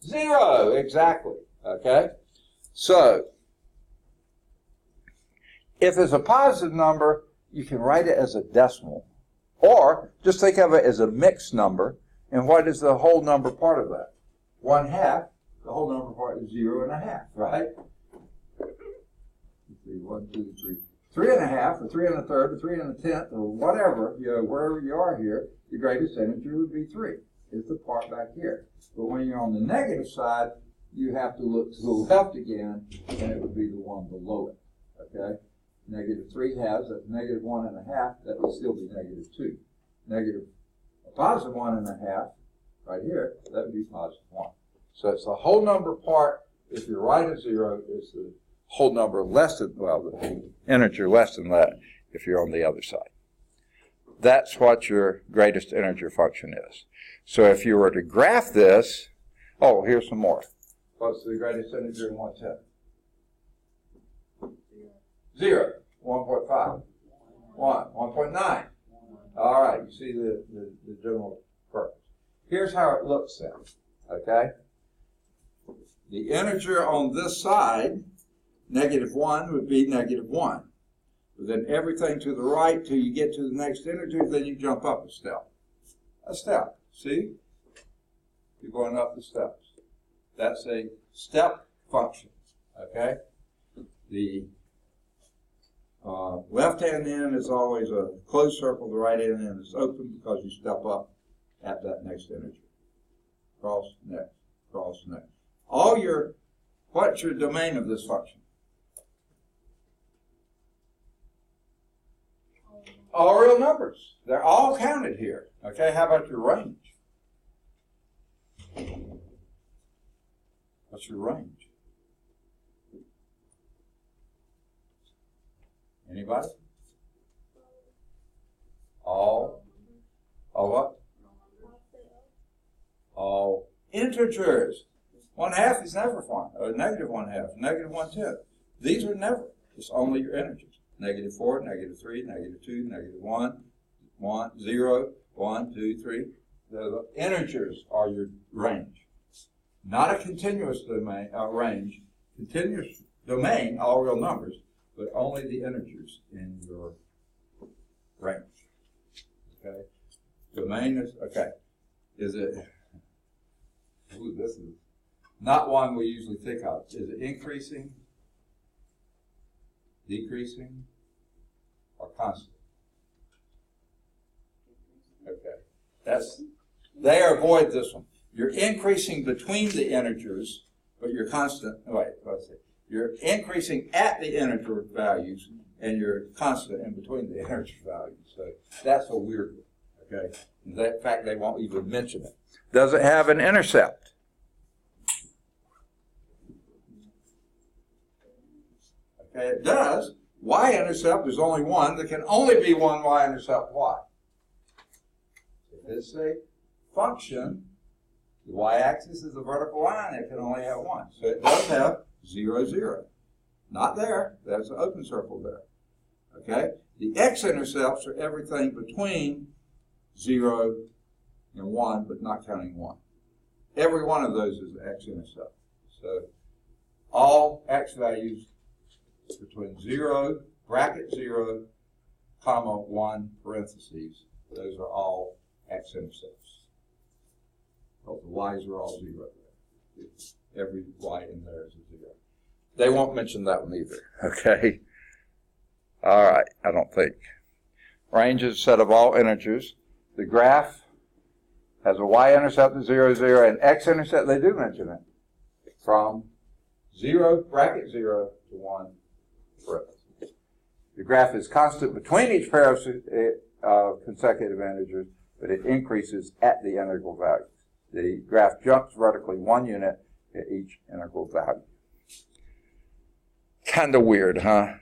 0, exactly. Okay? So, if it's a positive number, you can write it as a decimal. Or, just think of it as a mixed number. And what is the whole number part of that? 1/2. The whole number part is 0.5, right? 1, 2, 3. 3.5, or 3 1/3, or 3 1/10, or whatever, wherever you are here, the greatest integer would be 3. It's the part back here. But when you're on the negative side, you have to look to the left again, and it would be the one below it. Okay? -3/2, that's -1.5, that would still be -2. A positive 1.5, right here, that would be +1. So it's the whole number part. If you're right at 0, it's the whole number less than, well, the integer less than that if you're on the other side. That's what your greatest integer function is. So if you were to graph this, oh, here's some more. What's the greatest integer in 1/10? 0. 1.5. 1. 1.9. All right, you see the general purpose. Here's how it looks then, okay? The integer on this side, -1, would be -1. But then everything to the right till you get to the next integer, then you jump up a step. A step, see? You're going up the steps. That's a step function, okay? The left-hand end is always a closed circle. The right-hand end is open because you step up at that next integer. Cross, next, cross, next. What's your domain of this function? All real numbers. They're all counted here. Okay, how about your range? What's your range? Anybody? All what? All integers. 1/2 is never fun. -1/2, -1/10. These are never. It's only your integers. -4, -3, -2, -1, 1, 0, 1, 2, 3. The integers are your range. Not a continuous domain, range. Continuous domain, all real numbers, but only the integers in your range. Okay? Domain is, okay. Is it, this is not one we usually think of. Is it increasing, decreasing, or constant? Okay. They avoid this one. You're increasing between the integers, but you're constant. Let's see. You're increasing at the integer values, and you're constant in between the integer values. So that's a weird one. Okay. In fact, they won't even mention it. Does it have an intercept? Okay, it does. Y-intercept is only one. There can only be one y-intercept y. If it's a function, the y-axis is a vertical line, it can only have one. So it does have 0, 0. Not there, there's an open circle there. Okay? The x-intercepts are everything between 0 and 1, but not counting 1. Every one of those is an x-intercept. So all x values between 0, bracket 0, comma 1, parentheses, those are all x-intercepts. Well, the y's are all 0 there. Every y in there is a 0. They won't mention that one either, okay? All right, I don't think. Range is a set of all integers. The graph has a y-intercept of 0, 0, and x-intercept, they do mention it, from 0, bracket 0, to 1, parentheses. The graph is constant between each pair of consecutive integers, but it increases at the integral values. The graph jumps vertically 1 unit at each integral value. Kind of weird, huh?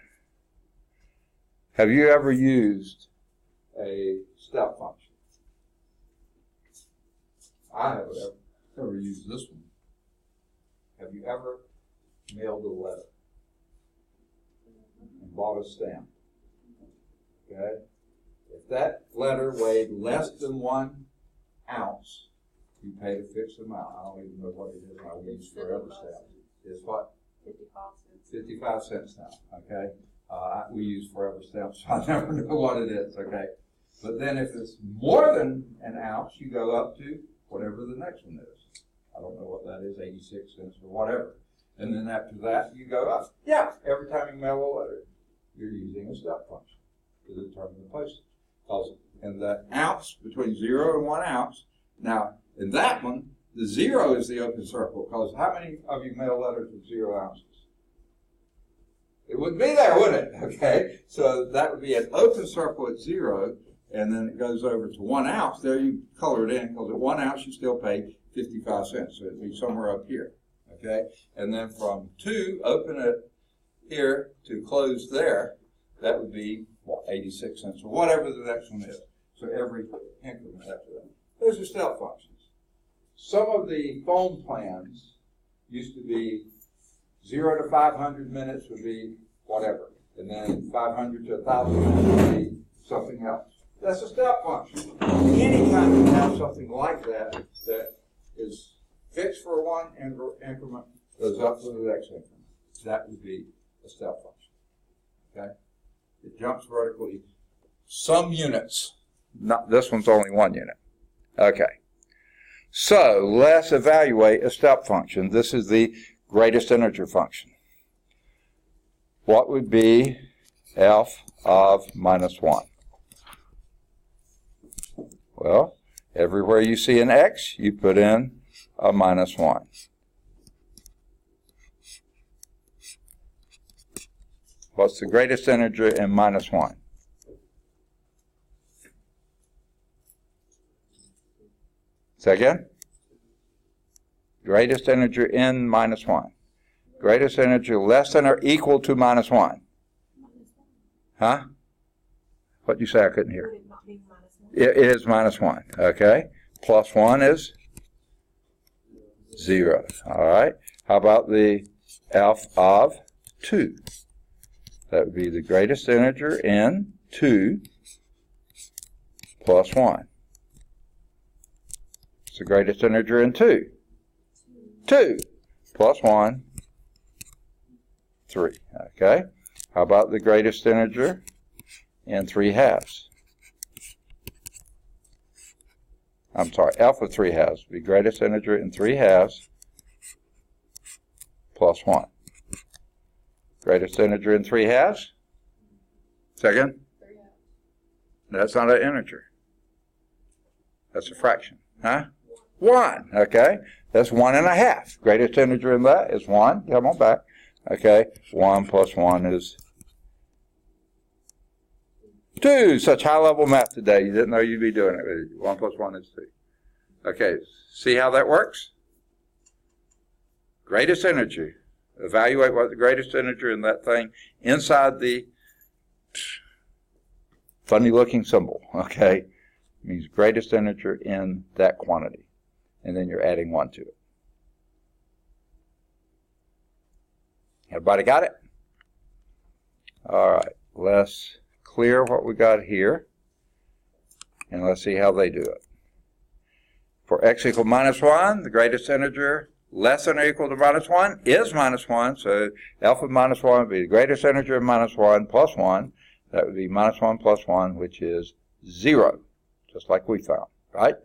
Have you ever used a step function? I haven't ever used this one. Have you ever mailed a letter and bought a stamp? Okay? If that letter weighed less than 1 ounce, you paid a fixed amount. I don't even know what it is. I use forever stamp. It's what? 55 cents. 55 cents now, okay? We use forever stamps, so I never know what it is, okay? But then if it's more than an ounce, you go up to whatever the next one is. I don't know what that is, 86 cents or whatever. And then after that, you go up. Yeah, every time you mail a letter, you're using a step function to determine the postage. Because in that ounce, between 0 and 1 ounce, now in that one, the 0 is the open circle, because how many of you mail letters with 0 ounces? It wouldn't be there, would it? Okay, so that would be an open circle at 0, and then it goes over to 1 ounce. There you color it in, because at 1 ounce you still pay 55 cents, so it'd be somewhere up here. Okay, and then from 2, open it here to close there, that would be, what, 86 cents, or whatever the next one is. So every increment after that. Those are step functions. Some of the phone plans used to be 0 to 500 minutes would be whatever, and then 500 to 1,000 minutes would be something else. That's a step function. Anytime you have something like that that is fixed for one increment, goes up to the next increment, that would be a step function. Okay? It jumps vertically some units. Not, this one's only 1 unit. Okay. So let's evaluate a step function. This is the greatest integer function. What would be f of minus 1? Well, everywhere you see an x, you put in a minus 1. What's the greatest integer in minus 1? Say again? Greatest integer in minus 1. Greatest integer less than or equal to minus 1. Huh? What did you say? I couldn't hear. Would it not be minus 1? It is minus 1. Okay. Plus 1 is 0. All right. How about the f of 2? That would be the greatest integer in 2 plus 1. It's the greatest integer in 2. 2 plus 1, 3. Okay. How about the greatest integer in 3/2? I'm sorry, f of 3/2. The greatest integer in 3/2 plus 1. Greatest integer in 3/2? Second? 3/2. That's not an integer. That's a fraction. Huh? 1. Okay. That's 1 1/2. Greatest integer in that is 1. Come on back. Okay. 1 plus 1 is 2. Such high-level math today. You didn't know you'd be doing it. 1 plus 1 is 2. Okay. See how that works? Greatest integer. Evaluate what the greatest integer in that thing inside the funny-looking symbol. Okay. means greatest integer in that quantity. And then you're adding 1 to it. Everybody got it? All right, let's clear what we got here. And let's see how they do it. For x equal minus 1, the greatest integer less than or equal to minus 1 is minus 1. So alpha of minus 1 would be the greatest integer of minus 1 plus 1. That would be minus 1 plus 1, which is 0, just like we found, right?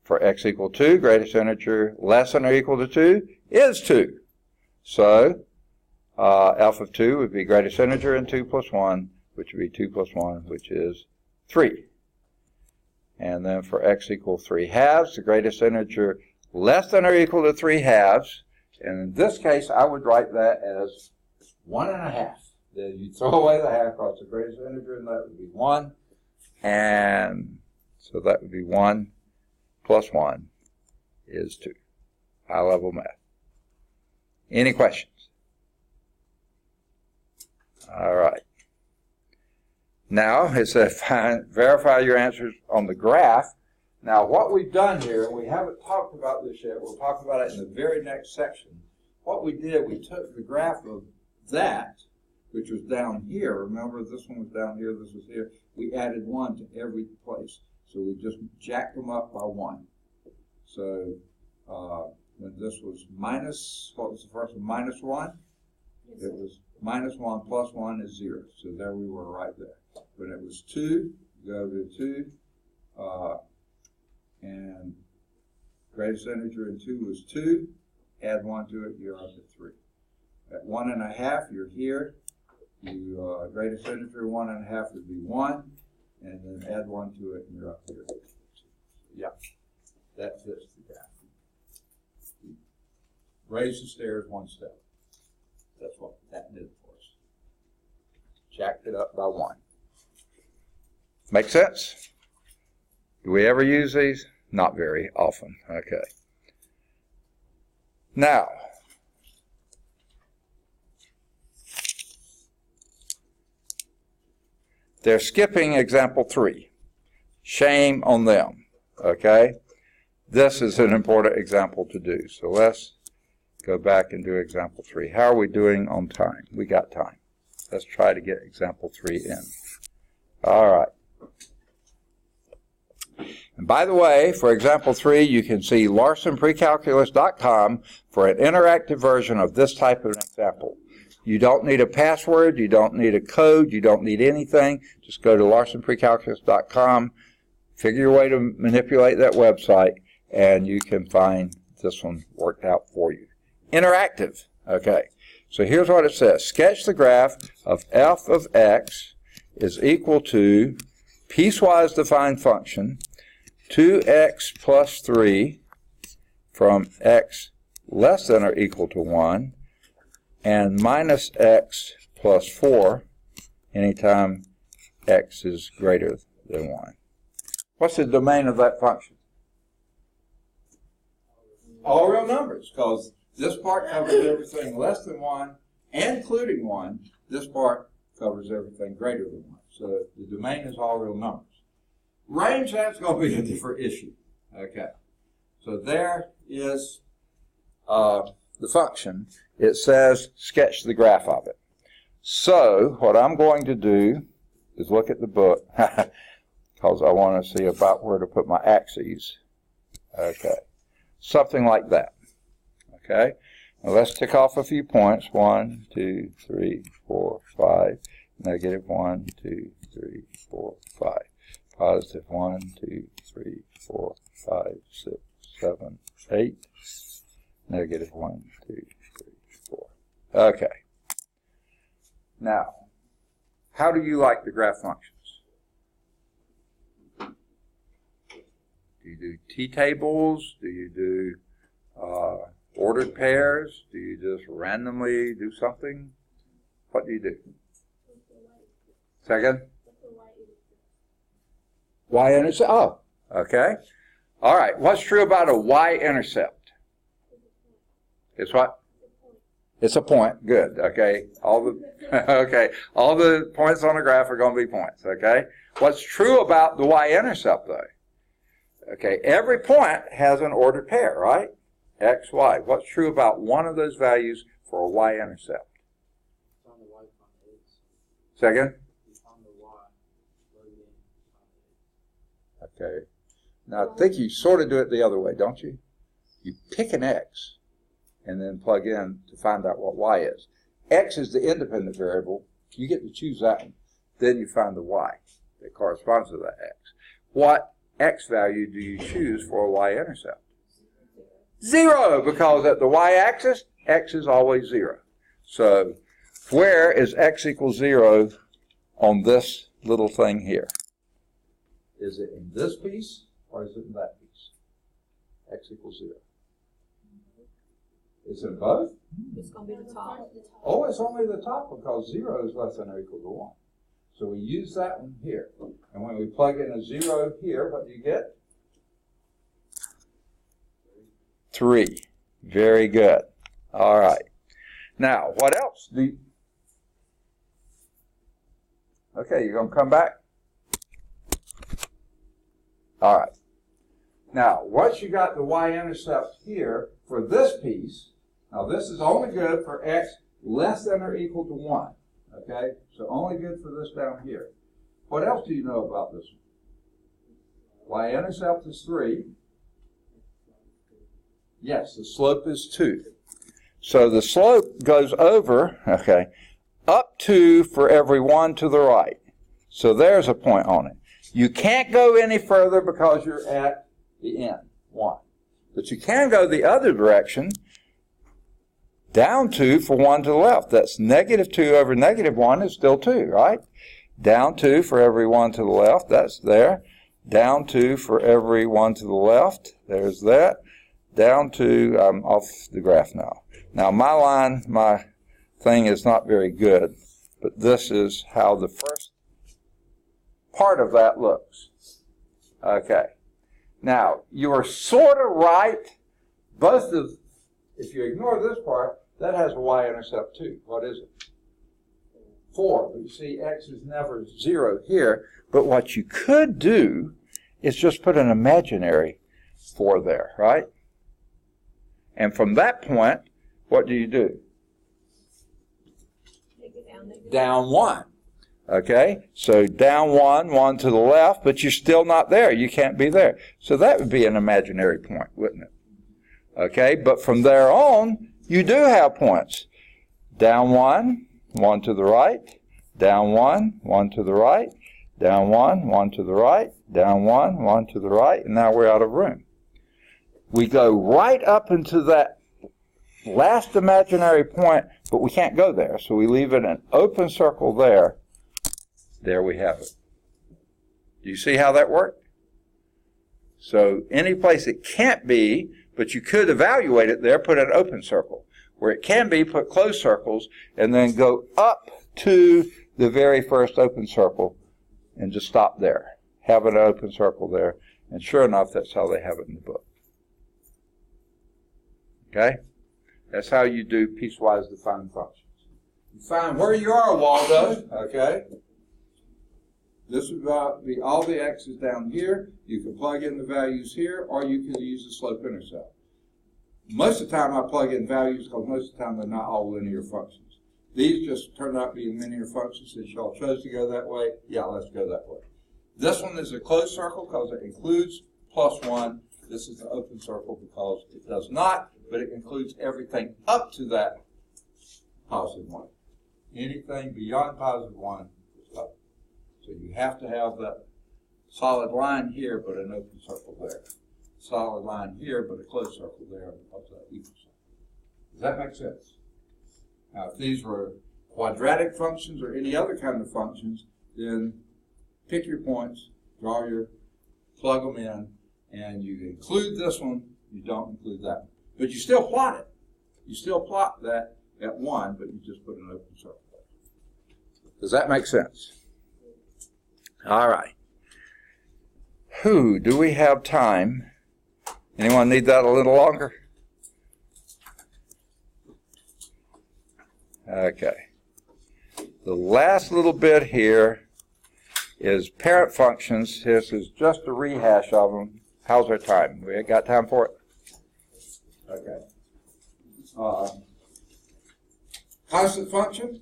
For x equal 2, greatest integer less than or equal to 2 is 2. So alpha of 2 would be greatest integer in 2 plus 1, which would be 2 plus 1, which is 3. And then for x equal 3 halves, the greatest integer less than or equal to 3 halves. And in this case, I would write that as 1.5. Then you throw away the half because the greatest integer, and that would be 1. And so that would be 1 plus 1 is 2. High-level math. Any questions? All right. Now, it says verify your answers on the graph. Now, what we've done here, we haven't talked about this yet. We'll talk about it in the very next section. What we did, we took the graph of that, which was down here. Remember, this one was down here, this was here. We added 1 to every place. So we just jacked them up by 1. So when this was minus, what was the first one? Minus 1? Yes. It was minus 1 plus 1 is 0. So there we were right there. When it was 2, go to 2, and greatest integer in 2 was 2. Add 1 to it, you're up at 3. At 1.5, you're here. You greatest integer 1.5 would be 1, and then add 1 to it, and you're up here. Yeah, that fits the graph. Raise the stairs 1 step. That's what that did for us. Jacked it up by 1. Make sense? Do we ever use these? Not very often. Okay. Now, they're skipping example 3. Shame on them. Okay? This is an important example to do. So let's go back and do example 3. How are we doing on time? We got time. Let's try to get example 3 in. All right. And by the way, for example 3, you can see larsonprecalculus.com for an interactive version of this type of an example. You don't need a password, you don't need a code, you don't need anything. Just go to larsonprecalculus.com, figure your way to manipulate that website, and you can find this one worked out for you. Interactive. Okay. So here's what it says. Sketch the graph of f of x is equal to piecewise defined function 2x plus 3 from x less than or equal to 1 and minus x plus 4 anytime x is greater than 1. What's the domain of that function? All real numbers, because this part covers everything less than 1, including 1. This part covers everything greater than 1. So the domain is all real numbers. Range, that's going to be a different issue. Okay. So there is the function. It says sketch the graph of it. So what I'm going to do is look at the book because I want to see about where to put my axes. Okay. Something like that. Okay. Now let's tick off a few points. 1, 2, 3, 4, 5. Negative 1, 2, 3, 4, 5. Positive 1, 2, 3, 4, 5, 6, 7, 8. Negative 1, 2, 3, 4. Okay. Now, how do you like the graph functions? Do you do t-tables? Do you do ordered pairs? Do you just randomly do something? What do you do? Second? Y-intercept. Oh, okay. All right. What's true about a y-intercept? It's what? It's a point. Good. Okay. All the points on the graph are going to be points. Okay. What's true about the y-intercept, though? Okay. Every point has an ordered pair, right? X, Y. What's true about one of those values for a y-intercept? It's on the y from X. Second? It's on the y. Loaded in. Okay. Now, I think you sort of do it the other way, don't you? You pick an X and then plug in to find out what Y is. X is the independent variable. You get to choose that one. Then you find the Y that corresponds to that X. What X value do you choose for a Y-intercept? 0, because at the Y-axis, X is always 0. So where is X equals 0 on this little thing here? Is it in this piece or is it in that piece? X equals 0. Is it both? It's going to be the top. Oh, it's only the top because 0 is less than or equal to 1. So we use that one here. And when we plug in a 0 here, what do you get? 3. Very good. All right. Now, what else do you... Okay, you're going to come back? All right. Now, once you got the y-intercept here for this piece, now this is only good for x less than or equal to 1. Okay? So only good for this down here. What else do you know about this one? Y-intercept is 3. Yes, the slope is 2. So the slope goes over, okay, up 2 for every 1 to the right. So there's a point on it. You can't go any further because you're at the end, 1. But you can go the other direction, down 2 for 1 to the left. That's negative 2 over negative 1 is still 2, right? Down 2 for every 1 to the left, that's there. Down 2 for every 1 to the left, there's that. Down 2, I'm off the graph now. Now my thing is not very good, but this is how the first part of that looks. Okay. Now, you are sort of right. Both of, if you ignore this part, that has a y-intercept too. What is it? 4. But you see, x is never 0 here. But what you could do is just put an imaginary 4 there, right? And from that point, what do? Take it down. Down 1. Okay, so down 1, 1 to the left, but you're still not there. You can't be there. So that would be an imaginary point, wouldn't it? Okay, but from there on, you do have points. Down 1, 1 to the right. Down 1, 1 to the right. Down 1, 1 to the right. Down 1, 1 to the right. And now we're out of room. We go right up into that last imaginary point, but we can't go there. So we leave it an open circle there. There we have it. Do you see how that worked? So any place it can't be, but you could evaluate it there, put an open circle. Where it can be, put closed circles, and then go up to the very first open circle and just stop there. Have an open circle there. And sure enough, that's how they have it in the book. Okay? That's how you do piecewise defined functions. You find where you are, Waldo. Okay? This would be all the x's down here. You can plug in the values here, or you can use the slope-intercept. Most of the time I plug in values because most of the time they're not all linear functions. These just turned out being linear functions. Since y'all chose to go that way, yeah, let's go that way. This one is a closed circle because it includes plus 1. This is an open circle because it does not, but it includes everything up to that positive 1. Anything beyond positive 1 is up. So you have to have that solid line here, but an open circle there. Solid line here, but a closed circle there because of that equal sign. Does that make sense? Now, if these were quadratic functions or any other kind of functions, then pick your points, plug them in, and you include this one, you don't include that one. But you still plot it. You still plot that at 1, but you just put an open circle there. Does that make sense? All right. Do we have time? Anyone need that a little longer? Okay. The last little bit here is parent functions. This is just a rehash of them. How's our time? We ain't got time for it? Okay. Constant function.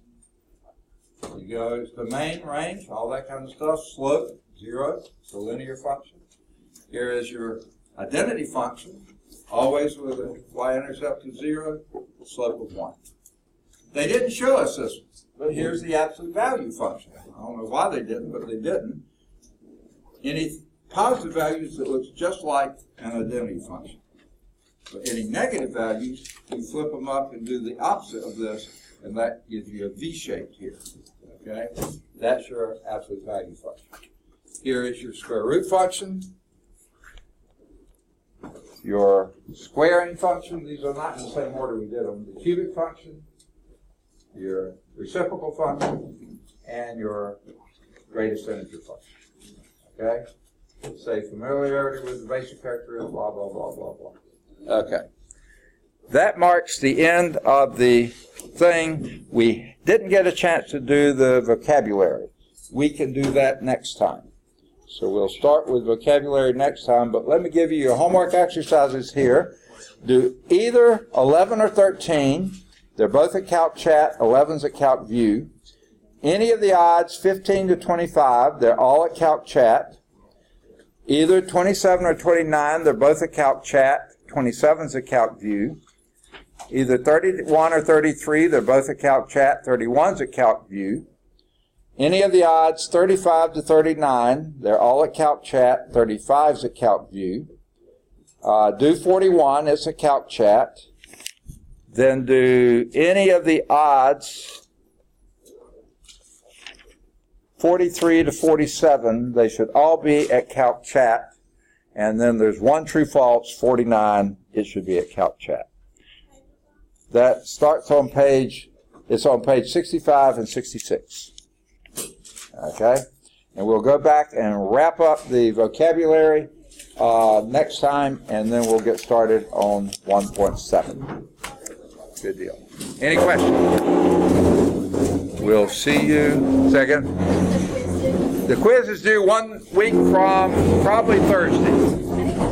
You go to the main range, all that kind of stuff. Slope, 0. It's a linear function. Here is your identity function, always with a y-intercept of 0, slope of 1. They didn't show us this, but here's the absolute value function. I don't know why they didn't, but they didn't. Any positive values that looks just like an identity function. But any negative values, you flip them up and do the opposite of this, and that gives you a V shape here. Okay? That's your absolute value function. Here is your square root function. Your squaring function, these are not in the same order we did them. The cubic function, your reciprocal function, and your greatest integer function. Okay? Say familiarity with the basic characteristics, blah, blah, blah, blah, blah. Okay. That marks the end of the thing. We didn't get a chance to do the vocabulary. We can do that next time. So we'll start with vocabulary next time, but let me give you your homework exercises here. Do either 11 or 13. They're both at Calc Chat. 11's at Calc View. Any of the odds, 15 to 25, they're all at Calc Chat. Either 27 or 29, they're both at Calc Chat. 27's at Calc View. Either 31 or 33, they're both at Calc Chat. 31's at Calc View. Any of the odds, 35 to 39, they're all at Calc Chat. 35's at Calc View. Do 41, it's at Calc Chat. Then do any of the odds, 43 to 47, they should all be at Calc Chat. And then there's one true false, 49, it should be at Calc Chat. That starts on it's on page 65 and 66. Okay? And we'll go back and wrap up the vocabulary next time, and then we'll get started on 1.7. Good deal. Any questions? We'll see you. Second. The quiz is due 1 week from probably Thursday,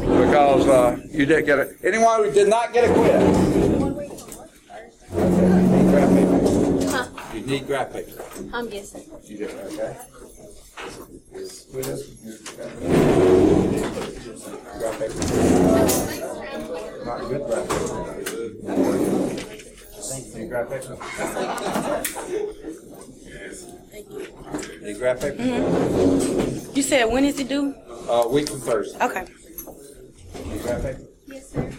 because you did get it. Anyone who did not get a quiz? You need graph paper. I'm guessing. You do, okay. Quiz. Graph paper. Not good graph paper. Need graph paper? Need graph paper? Mm-hmm. You said when is it due? Week from Thursday. Okay. Need graph paper? Yes, sir.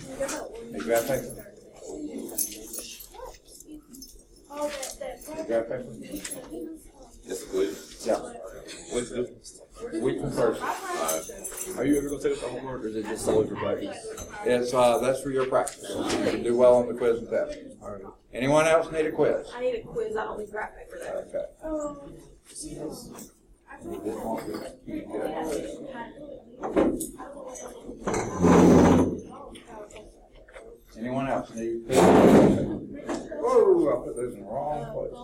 Need graph paper? Need graph paper? Yes, please. Yeah. What's good? Week from Thursday. Are you ever going to take the homework, or is it just solely for practice? It's that's for your practice. You can do well on the quiz and test. All right. Anyone else need a quiz? I need a quiz. I don't need graph paper though. Okay. Anyone else need? Whoa! I put those in the wrong place.